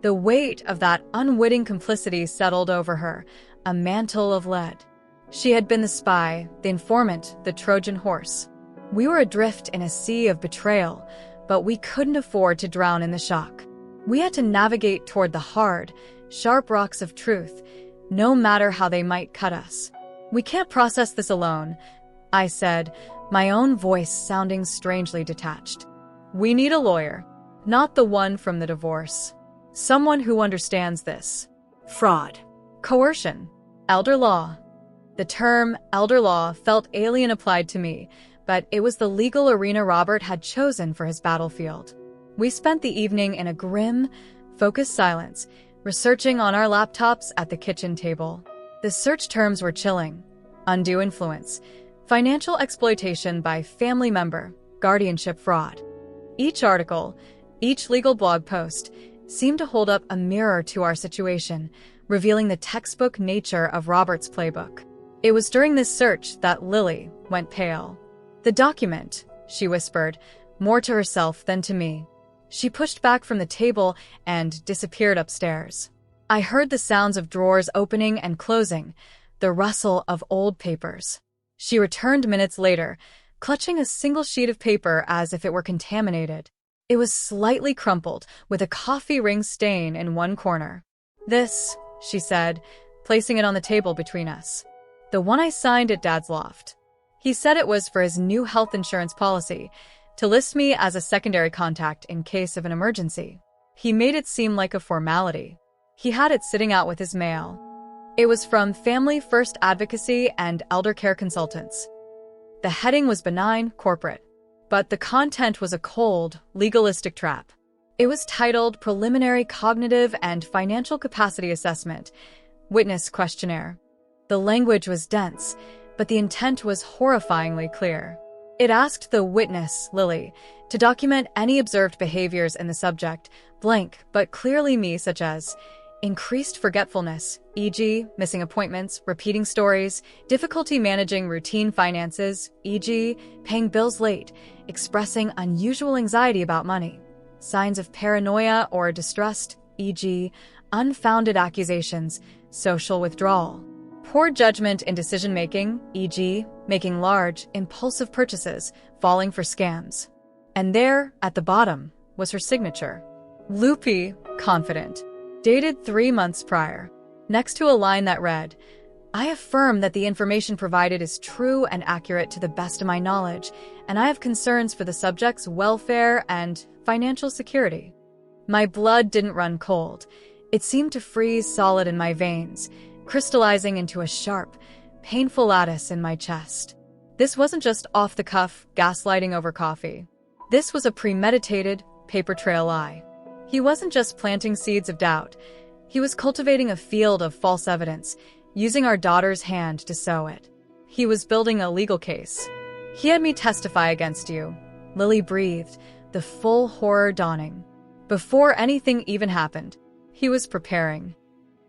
The weight of that unwitting complicity settled over her, a mantle of lead. She had been the spy, the informant, the Trojan horse. We were adrift in a sea of betrayal, but we couldn't afford to drown in the shock. We had to navigate toward the hard, sharp rocks of truth, no matter how they might cut us. We can't process this alone, I said, my own voice sounding strangely detached. We need a lawyer, not the one from the divorce. Someone who understands this. Fraud. Coercion. Elder law. The term elder law felt alien applied to me, but it was the legal arena Robert had chosen for his battlefield. We spent the evening in a grim, focused silence, researching on our laptops at the kitchen table. The search terms were chilling: undue influence, financial exploitation by family member, guardianship fraud. Each article, each legal blog post, seemed to hold up a mirror to our situation, revealing the textbook nature of Robert's playbook. It was during this search that Lily went pale. The document, she whispered, more to herself than to me. She pushed back from the table and disappeared upstairs. I heard the sounds of drawers opening and closing, the rustle of old papers. She returned minutes later, clutching a single sheet of paper as if it were contaminated. It was slightly crumpled, with a coffee ring stain in one corner. This, she said, placing it on the table between us. The one I signed at Dad's loft. He said it was for his new health insurance policy, to list me as a secondary contact in case of an emergency. He made it seem like a formality. He had it sitting out with his mail. It was from Family First Advocacy and Elder Care Consultants. The heading was benign, corporate, but the content was a cold, legalistic trap. It was titled Preliminary Cognitive and Financial Capacity Assessment, Witness Questionnaire. The language was dense, but the intent was horrifyingly clear. It asked the witness, Lily, to document any observed behaviors in the subject, blank but clearly me, such as increased forgetfulness, e.g., missing appointments, repeating stories, difficulty managing routine finances, e.g., paying bills late, expressing unusual anxiety about money, signs of paranoia or distrust, e.g., unfounded accusations, social withdrawal. Poor judgment in decision-making, e.g., making large, impulsive purchases, falling for scams. And there, at the bottom, was her signature. Loopy, confident. Dated 3 months prior. Next to a line that read, I affirm that the information provided is true and accurate to the best of my knowledge, and I have concerns for the subject's welfare and financial security. My blood didn't run cold. It seemed to freeze solid in my veins, crystallizing into a sharp, painful lattice in my chest. This wasn't just off-the-cuff gaslighting over coffee. This was a premeditated, paper-trail lie. He wasn't just planting seeds of doubt. He was cultivating a field of false evidence, using our daughter's hand to sow it. He was building a legal case. He had me testify against you. Lily breathed, the full horror dawning. Before anything even happened, He was preparing.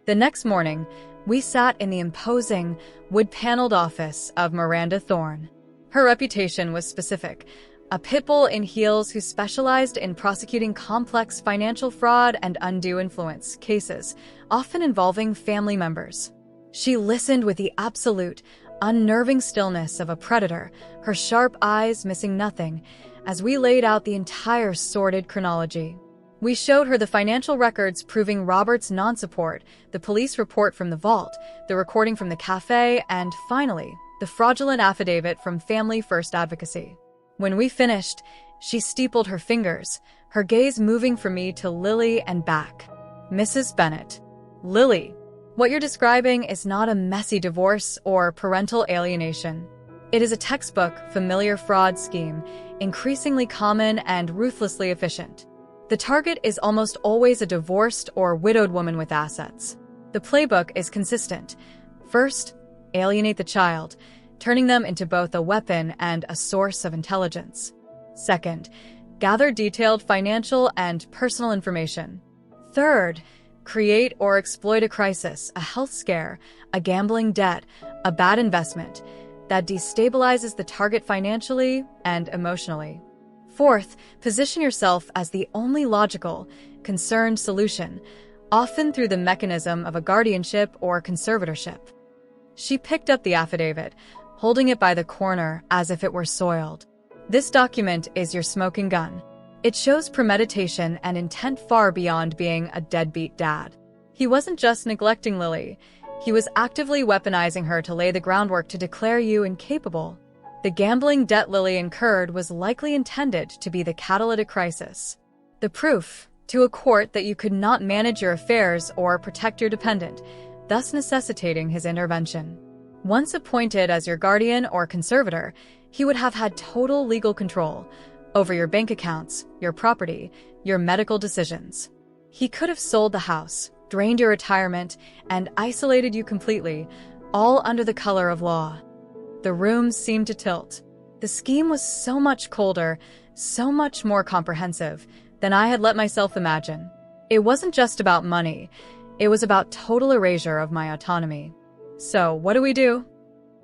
The next morning, we sat in the imposing, wood-paneled office of Miranda Thorne. Her reputation was specific, a pit bull in heels who specialized in prosecuting complex financial fraud and undue influence cases, often involving family members. She listened with the absolute, unnerving stillness of a predator, her sharp eyes missing nothing, as we laid out the entire sordid chronology. We showed her the financial records proving Robert's non-support, the police report from the vault, the recording from the cafe, and finally, the fraudulent affidavit from Family First Advocacy. When we finished, she steepled her fingers, her gaze moving from me to Lily and back. Mrs. Bennet. Lily, what you're describing is not a messy divorce or parental alienation. It is a textbook, familiar fraud scheme, increasingly common and ruthlessly efficient. The target is almost always a divorced or widowed woman with assets. The playbook is consistent. First, alienate the child, turning them into both a weapon and a source of intelligence. Second, gather detailed financial and personal information. Third, create or exploit a crisis, a health scare, a gambling debt, a bad investment that destabilizes the target financially and emotionally. Fourth, position yourself as the only logical, concerned solution, often through the mechanism of a guardianship or conservatorship. She picked up the affidavit, holding it by the corner as if it were soiled. This document is your smoking gun. It shows premeditation and intent far beyond being a deadbeat dad. He wasn't just neglecting Lily. He was actively weaponizing her to lay the groundwork to declare you incapable. The gambling debt Lily incurred was likely intended to be the catalytic crisis. The proof, to a court that you could not manage your affairs or protect your dependent, thus necessitating his intervention. Once appointed as your guardian or conservator, he would have had total legal control over your bank accounts, your property, your medical decisions. He could have sold the house, drained your retirement, and isolated you completely, all under the color of law. The rooms seemed to tilt. The scheme was so much colder, so much more comprehensive than I had let myself imagine. It wasn't just about money. It was about total erasure of my autonomy. So, what do we do?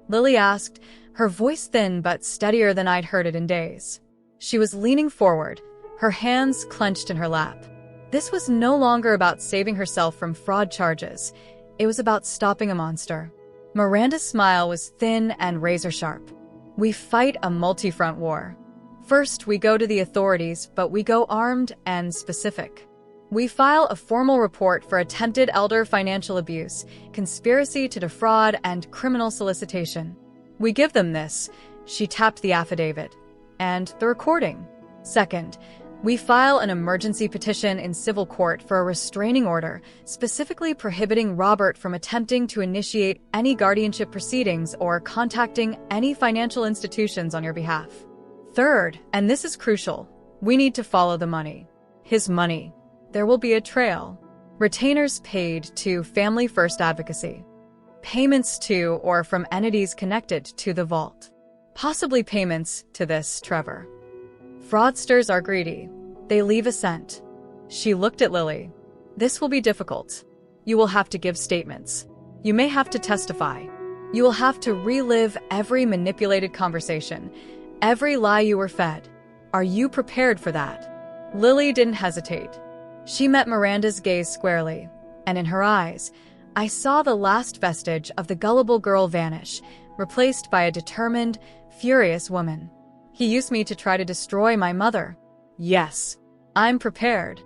Lily asked, her voice thin but steadier than I'd heard it in days. She was leaning forward, her hands clenched in her lap. This was no longer about saving herself from fraud charges. It was about stopping a monster. Miranda's smile was thin and razor-sharp. We fight a multi-front war. First, we go to the authorities, but we go armed and specific. We file a formal report for attempted elder financial abuse, conspiracy to defraud, and criminal solicitation. We give them this. She tapped the affidavit. And the recording. Second, we file an emergency petition in civil court for a restraining order, specifically prohibiting Robert from attempting to initiate any guardianship proceedings or contacting any financial institutions on your behalf. Third, and this is crucial, we need to follow the money. His money. There will be a trail. Retainers paid to Family First Advocacy. Payments to or from entities connected to the vault. Possibly payments to this Trevor. Fraudsters are greedy. They leave a cent. She looked at Lily. This will be difficult. You will have to give statements. You may have to testify. You will have to relive every manipulated conversation, every lie you were fed. Are you prepared for that? Lily didn't hesitate. She met Miranda's gaze squarely, and in her eyes, I saw the last vestige of the gullible girl vanish, replaced by a determined, furious woman. He used me to try to destroy my mother. Yes, I'm prepared.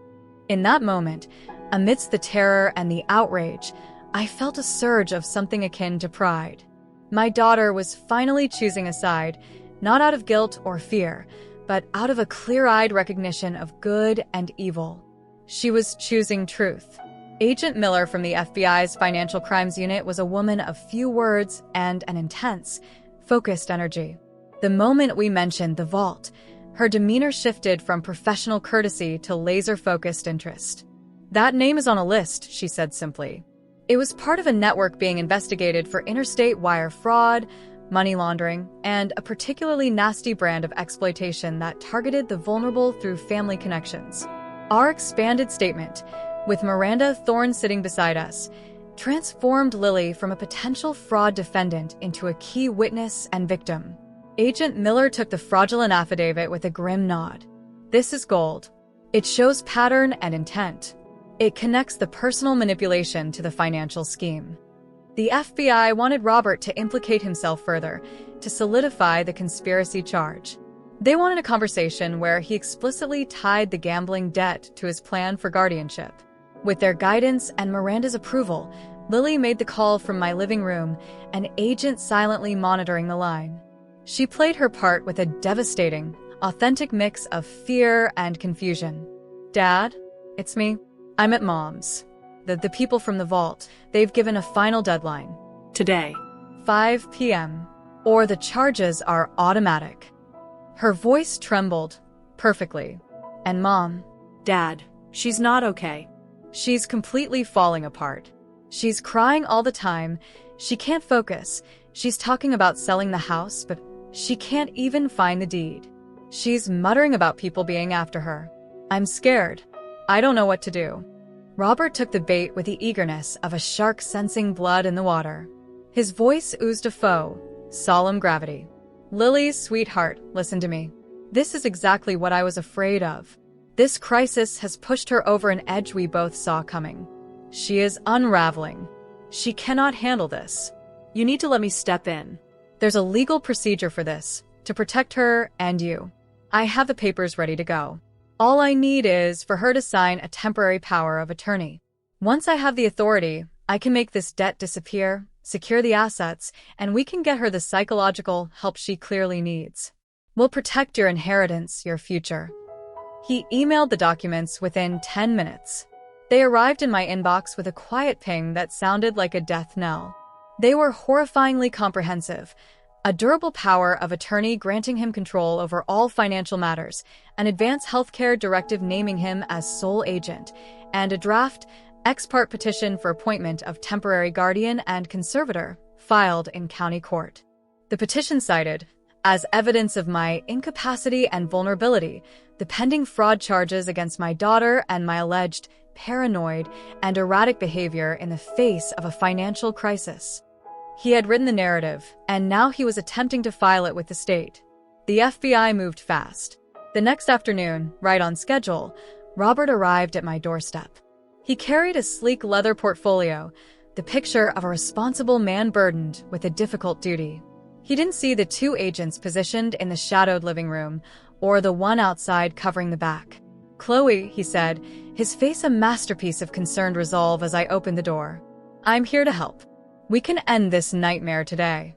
In that moment, amidst the terror and the outrage, I felt a surge of something akin to pride. My daughter was finally choosing a side, not out of guilt or fear, but out of a clear-eyed recognition of good and evil. She was choosing truth. Agent Miller from the FBI's Financial Crimes Unit was a woman of few words and an intense, focused energy. The moment we mentioned the vault, her demeanor shifted from professional courtesy to laser-focused interest. That name is on a list, she said simply. It was part of a network being investigated for interstate wire fraud, money laundering, and a particularly nasty brand of exploitation that targeted the vulnerable through family connections. Our expanded statement, with Miranda Thorne sitting beside us, transformed Lily from a potential fraud defendant into a key witness and victim. Agent Miller took the fraudulent affidavit with a grim nod. This is gold. It shows pattern and intent. It connects the personal manipulation to the financial scheme. The FBI wanted Robert to implicate himself further, to solidify the conspiracy charge. They wanted a conversation where he explicitly tied the gambling debt to his plan for guardianship. With their guidance and Miranda's approval, Lily made the call from my living room, an agent silently monitoring the line. She played her part with a devastating, authentic mix of fear and confusion. "Dad, it's me. I'm at Mom's. The people from the vault, they've given a final deadline. Today. 5 p.m. Or the charges are automatic." Her voice trembled perfectly. "And Mom?" Dad, she's not okay. "She's completely falling apart. She's crying all the time. She can't focus. She's talking about selling the house, but she can't even find the deed. She's muttering about people being after her. I'm scared. I don't know what to do." Robert took the bait with the eagerness of a shark sensing blood in the water. His voice oozed a solemn gravity. "Lily's sweetheart, listen to me. This is exactly what I was afraid of. This crisis has pushed her over an edge we both saw coming. She is unraveling. She cannot handle this. You need to let me step in." "There's a legal procedure for this, to protect her and you. I have the papers ready to go. All I need is for her to sign a temporary power of attorney. Once I have the authority, I can make this debt disappear, secure the assets, and we can get her the psychological help she clearly needs. We'll protect your inheritance, your future." He emailed the documents within 10 minutes. They arrived in my inbox with a quiet ping that sounded like a death knell. They were horrifyingly comprehensive. A durable power of attorney granting him control over all financial matters, an advance healthcare directive naming him as sole agent, and a draft ex parte petition for appointment of temporary guardian and conservator filed in county court. The petition cited, as evidence of my incapacity and vulnerability, the pending fraud charges against my daughter and my alleged paranoid and erratic behavior in the face of a financial crisis. He had written the narrative, and now he was attempting to file it with the state. The FBI moved fast. The next afternoon, right on schedule, Robert arrived at my doorstep. He carried a sleek leather portfolio, the picture of a responsible man burdened with a difficult duty. He didn't see the two agents positioned in the shadowed living room, or the one outside covering the back. "Chloe," he said, his face a masterpiece of concerned resolve as I opened the door. "I'm here to help. We can end this nightmare today."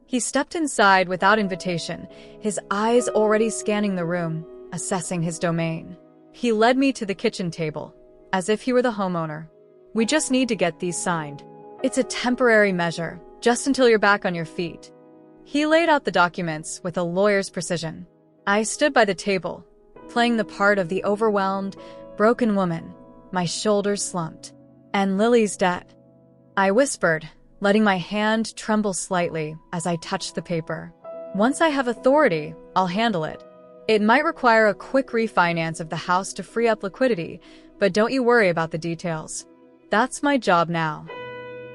He stepped inside without invitation, his eyes already scanning the room, assessing his domain. He led me to the kitchen table, as if he were the homeowner. "We just need to get these signed. It's a temporary measure, just until you're back on your feet." He laid out the documents with a lawyer's precision. I stood by the table, playing the part of the overwhelmed, broken woman, my shoulders slumped. "And Lily's debt," I whispered, letting my hand tremble slightly as I touched the paper. "Once I have authority, I'll handle it. It might require a quick refinance of the house to free up liquidity, but don't you worry about the details. That's my job now."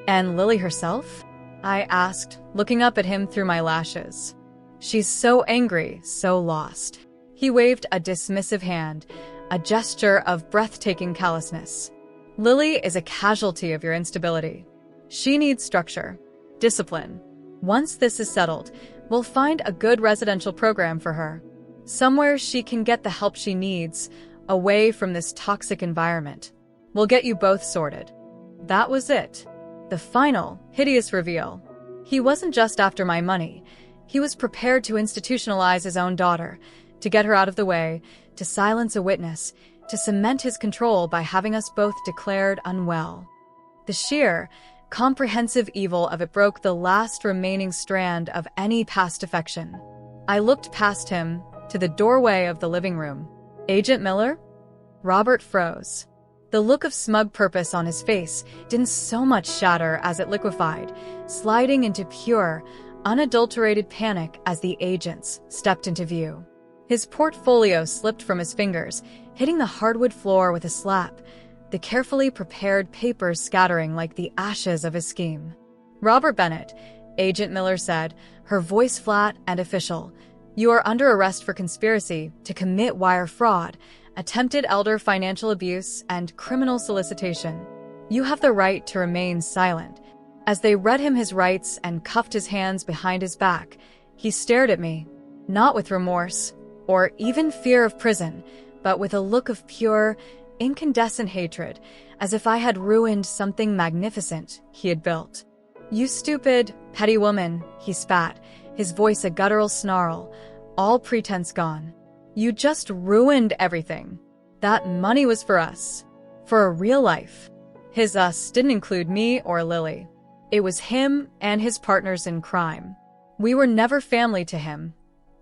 "And Lily herself?" I asked, looking up at him through my lashes. "She's so angry, so lost." He waved a dismissive hand, a gesture of breathtaking callousness. "Lily is a casualty of your instability. She needs structure, discipline. Once this is settled, we'll find a good residential program for her. Somewhere she can get the help she needs, away from this toxic environment. We'll get you both sorted." That was it. The final, hideous reveal. He wasn't just after my money. He was prepared to institutionalize his own daughter, to get her out of the way, to silence a witness, to cement his control by having us both declared unwell. The sheer, comprehensive evil of it broke the last remaining strand of any past affection. I looked past him to the doorway of the living room. "Agent Miller?" Robert froze. The look of smug purpose on his face didn't so much shatter as it liquefied, sliding into pure, unadulterated panic as the agents stepped into view. His portfolio slipped from his fingers, hitting the hardwood floor with a slap. the carefully prepared papers scattering like the ashes of his scheme. "Robert Bennett," Agent Miller said, her voice flat and official, "you are under arrest for conspiracy to commit wire fraud, attempted elder financial abuse, and criminal solicitation. You have the right to remain silent." As they read him his rights and cuffed his hands behind his back, he stared at me, not with remorse or even fear of prison, but with a look of pure, incandescent hatred, as if I had ruined something magnificent he had built. "You stupid, petty woman," he spat, his voice a guttural snarl, all pretense gone. "You just ruined everything. That money was for us. For a real life." His us didn't include me or Lily. It was him and his partners in crime. We were never family to him.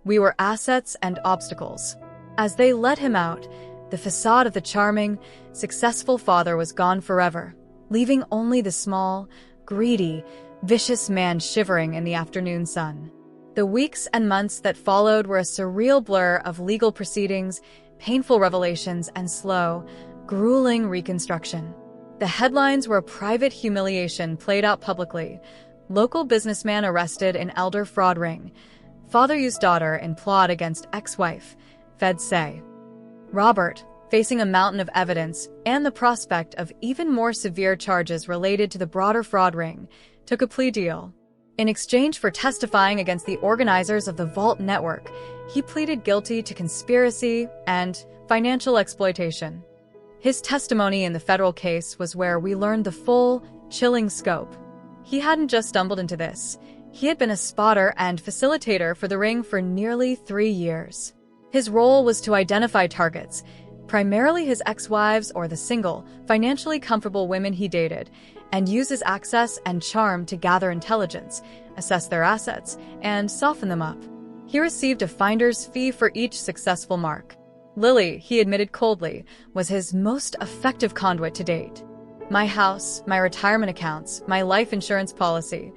We were assets and obstacles. As they let him out, the facade of the charming, successful father was gone forever, leaving only the small, greedy, vicious man shivering in the afternoon sun. The weeks and months that followed were a surreal blur of legal proceedings, painful revelations, and slow, grueling reconstruction. The headlines were a private humiliation played out publicly. Local businessman arrested in elder fraud ring. Father used daughter in plot against ex-wife, feds say. Robert, facing a mountain of evidence and the prospect of even more severe charges related to the broader fraud ring, took a plea deal. In exchange for testifying against the organizers of the Vault Network, he pleaded guilty to conspiracy and financial exploitation. His testimony in the federal case was where we learned the full, chilling scope. He hadn't just stumbled into this. He had been a spotter and facilitator for the ring for nearly 3 years. His role was to identify targets, primarily his ex-wives or the single, financially comfortable women he dated, and use his access and charm to gather intelligence, assess their assets, and soften them up. He received a finder's fee for each successful mark. Lily, he admitted coldly, was his most effective conduit to date. My house, my retirement accounts, my life insurance policy.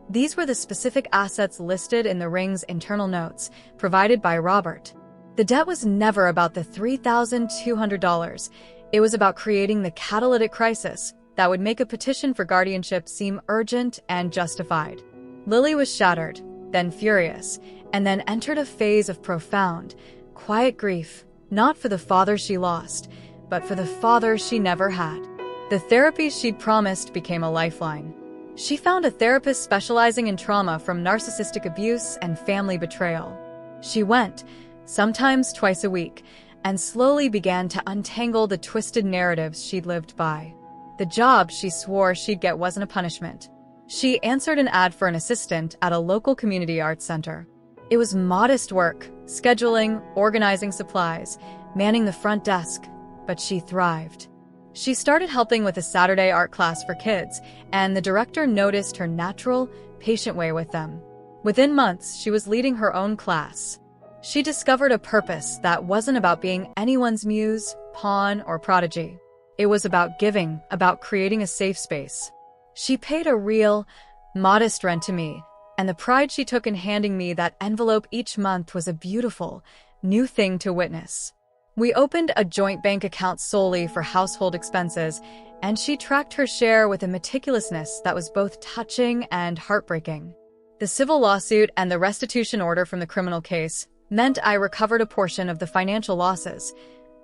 These were the specific assets listed in the ring's internal notes, provided by Robert. The debt was never about the $3,200. It was about creating the catalytic crisis that would make a petition for guardianship seem urgent and justified. Lily was shattered, then furious, and then entered a phase of profound, quiet grief, not for the father she lost, but for the father she never had. The therapy she'd promised became a lifeline. She found a therapist specializing in trauma from narcissistic abuse and family betrayal. She went, sometimes twice a week, and slowly began to untangle the twisted narratives she'd lived by. The job she swore she'd get wasn't a punishment. She answered an ad for an assistant at a local community arts center. It was modest work, scheduling, organizing supplies, manning the front desk, but she thrived. She started helping with a Saturday art class for kids, and the director noticed her natural, patient way with them. Within months, she was leading her own class. She discovered a purpose that wasn't about being anyone's muse, pawn, or prodigy. It was about giving, about creating a safe space. She paid a real, modest rent to me, and the pride she took in handing me that envelope each month was a beautiful, new thing to witness. We opened a joint bank account solely for household expenses, and she tracked her share with a meticulousness that was both touching and heartbreaking. The civil lawsuit and the restitution order from the criminal case meant I recovered a portion of the financial losses,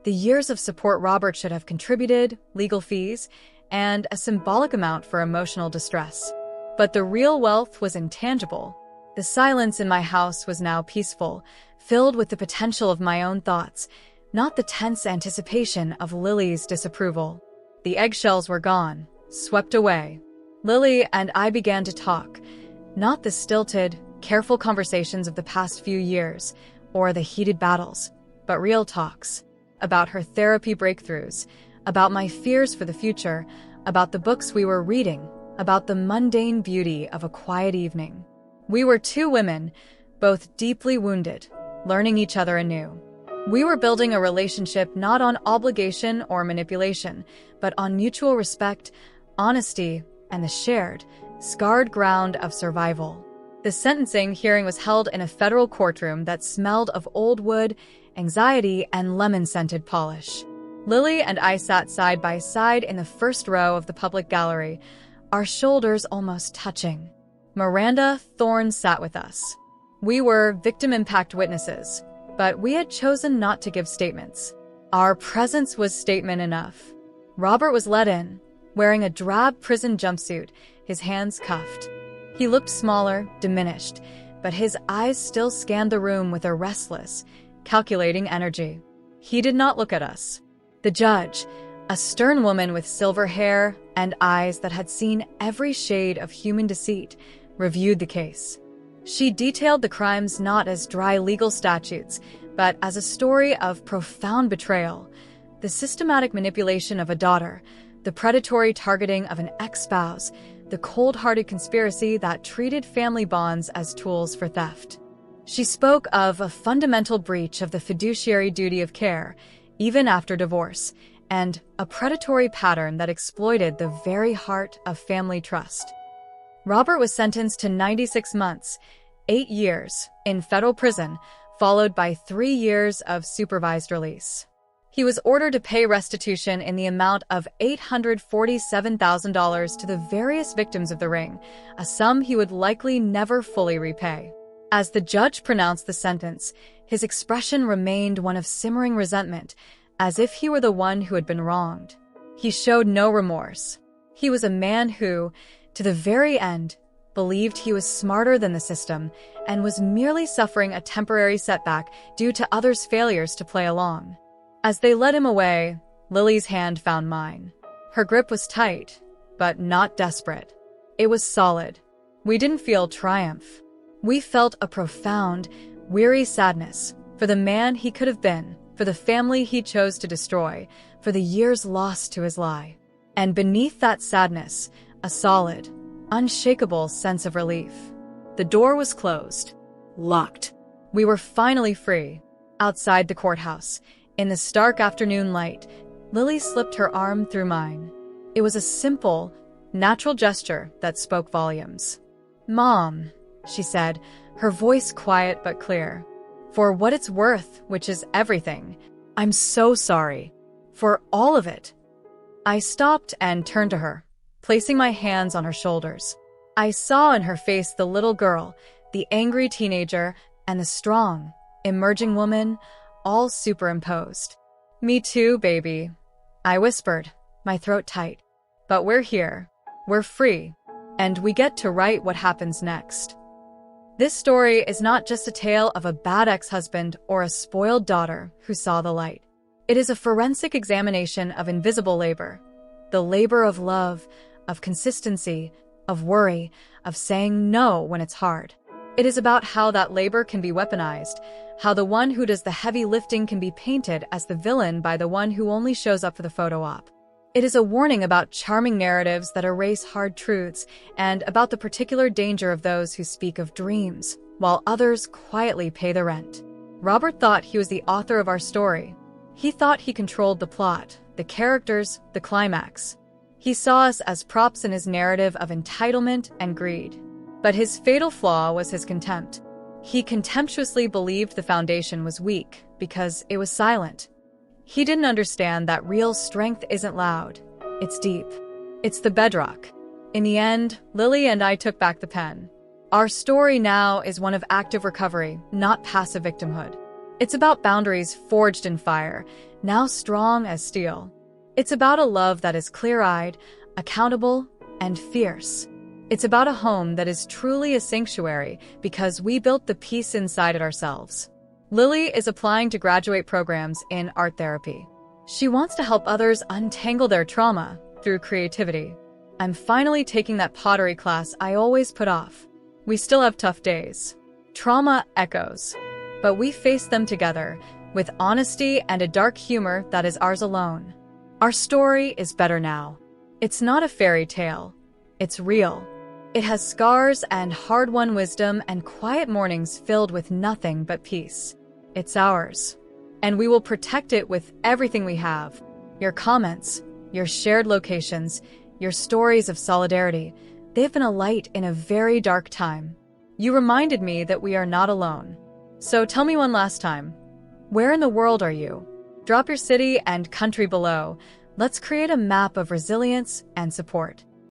the years of support Robert should have contributed, legal fees, and a symbolic amount for emotional distress. But the real wealth was intangible. The silence in my house was now peaceful, filled with the potential of my own thoughts, not the tense anticipation of Lily's disapproval. The eggshells were gone, swept away. Lily and I began to talk, not the stilted, careful conversations of the past few years, or the heated battles, but real talks, about her therapy breakthroughs, about my fears for the future, about the books we were reading, about the mundane beauty of a quiet evening. We were two women, both deeply wounded, learning each other anew. We were building a relationship not on obligation or manipulation, but on mutual respect, honesty, and the shared, scarred ground of survival. The sentencing hearing was held in a federal courtroom that smelled of old wood, anxiety, and lemon-scented polish. Lily and I sat side by side in the first row of the public gallery, our shoulders almost touching. Miranda Thorne sat with us. We were victim impact witnesses, but we had chosen not to give statements. Our presence was statement enough. Robert was let in, wearing a drab prison jumpsuit, his hands cuffed. He looked smaller, diminished, but his eyes still scanned the room with a restless, calculating energy. He did not look at us. The judge, a stern woman with silver hair and eyes that had seen every shade of human deceit, reviewed the case. She detailed the crimes not as dry legal statutes, but as a story of profound betrayal, the systematic manipulation of a daughter, the predatory targeting of an ex-spouse, the cold-hearted conspiracy that treated family bonds as tools for theft. She spoke of a fundamental breach of the fiduciary duty of care, even after divorce, and a predatory pattern that exploited the very heart of family trust. Robert was sentenced to 96 months, 8 years, in federal prison, followed by 3 years of supervised release. He was ordered to pay restitution in the amount of $847,000 to the various victims of the ring, a sum he would likely never fully repay. As the judge pronounced the sentence, his expression remained one of simmering resentment, as if he were the one who had been wronged. He showed no remorse. He was a man who, to the very end, believed he was smarter than the system and was merely suffering a temporary setback due to others' failures to play along. As they led him away, Lily's hand found mine. Her grip was tight, but not desperate. It was solid. We didn't feel triumph. We felt a profound, weary sadness for the man he could have been, for the family he chose to destroy, for the years lost to his lie. And beneath that sadness, a solid, unshakable sense of relief. The door was closed, locked. We were finally free. Outside the courthouse, in the stark afternoon light, Lily slipped her arm through mine. It was a simple, natural gesture that spoke volumes. "Mom," she said, her voice quiet but clear. "For what it's worth, which is everything, I'm so sorry. For all of it." I stopped and turned to her, placing my hands on her shoulders. I saw in her face the little girl, the angry teenager, and the strong, emerging woman, all superimposed. "Me too, baby," I whispered, my throat tight. "But we're here, we're free, and we get to write what happens next." This story is not just a tale of a bad ex-husband or a spoiled daughter who saw the light. It is a forensic examination of invisible labor, the labor of love, of consistency, of worry, of saying no when it's hard. It is about how that labor can be weaponized, how the one who does the heavy lifting can be painted as the villain by the one who only shows up for the photo op. It is a warning about charming narratives that erase hard truths and about the particular danger of those who speak of dreams, while others quietly pay the rent. Robert thought he was the author of our story. He thought he controlled the plot, the characters, the climax. He saw us as props in his narrative of entitlement and greed. But his fatal flaw was his contempt. He contemptuously believed the foundation was weak because it was silent. He didn't understand that real strength isn't loud. It's deep. It's the bedrock. In the end, Lily and I took back the pen. Our story now is one of active recovery, not passive victimhood. It's about boundaries forged in fire, now strong as steel. It's about a love that is clear-eyed, accountable, and fierce. It's about a home that is truly a sanctuary because we built the peace inside it ourselves. Lily is applying to graduate programs in art therapy. She wants to help others untangle their trauma through creativity. I'm finally taking that pottery class I always put off. We still have tough days. Trauma echoes. But we face them together, with honesty and a dark humor that is ours alone. Our story is better now. It's not a fairy tale. It's real. It has scars and hard-won wisdom and quiet mornings filled with nothing but peace. It's ours. And we will protect it with everything we have. Your comments, your shared locations, your stories of solidarity, they've been a light in a very dark time. You reminded me that we are not alone. So tell me one last time, where in the world are you? Drop your city and country below. Let's create a map of resilience and support.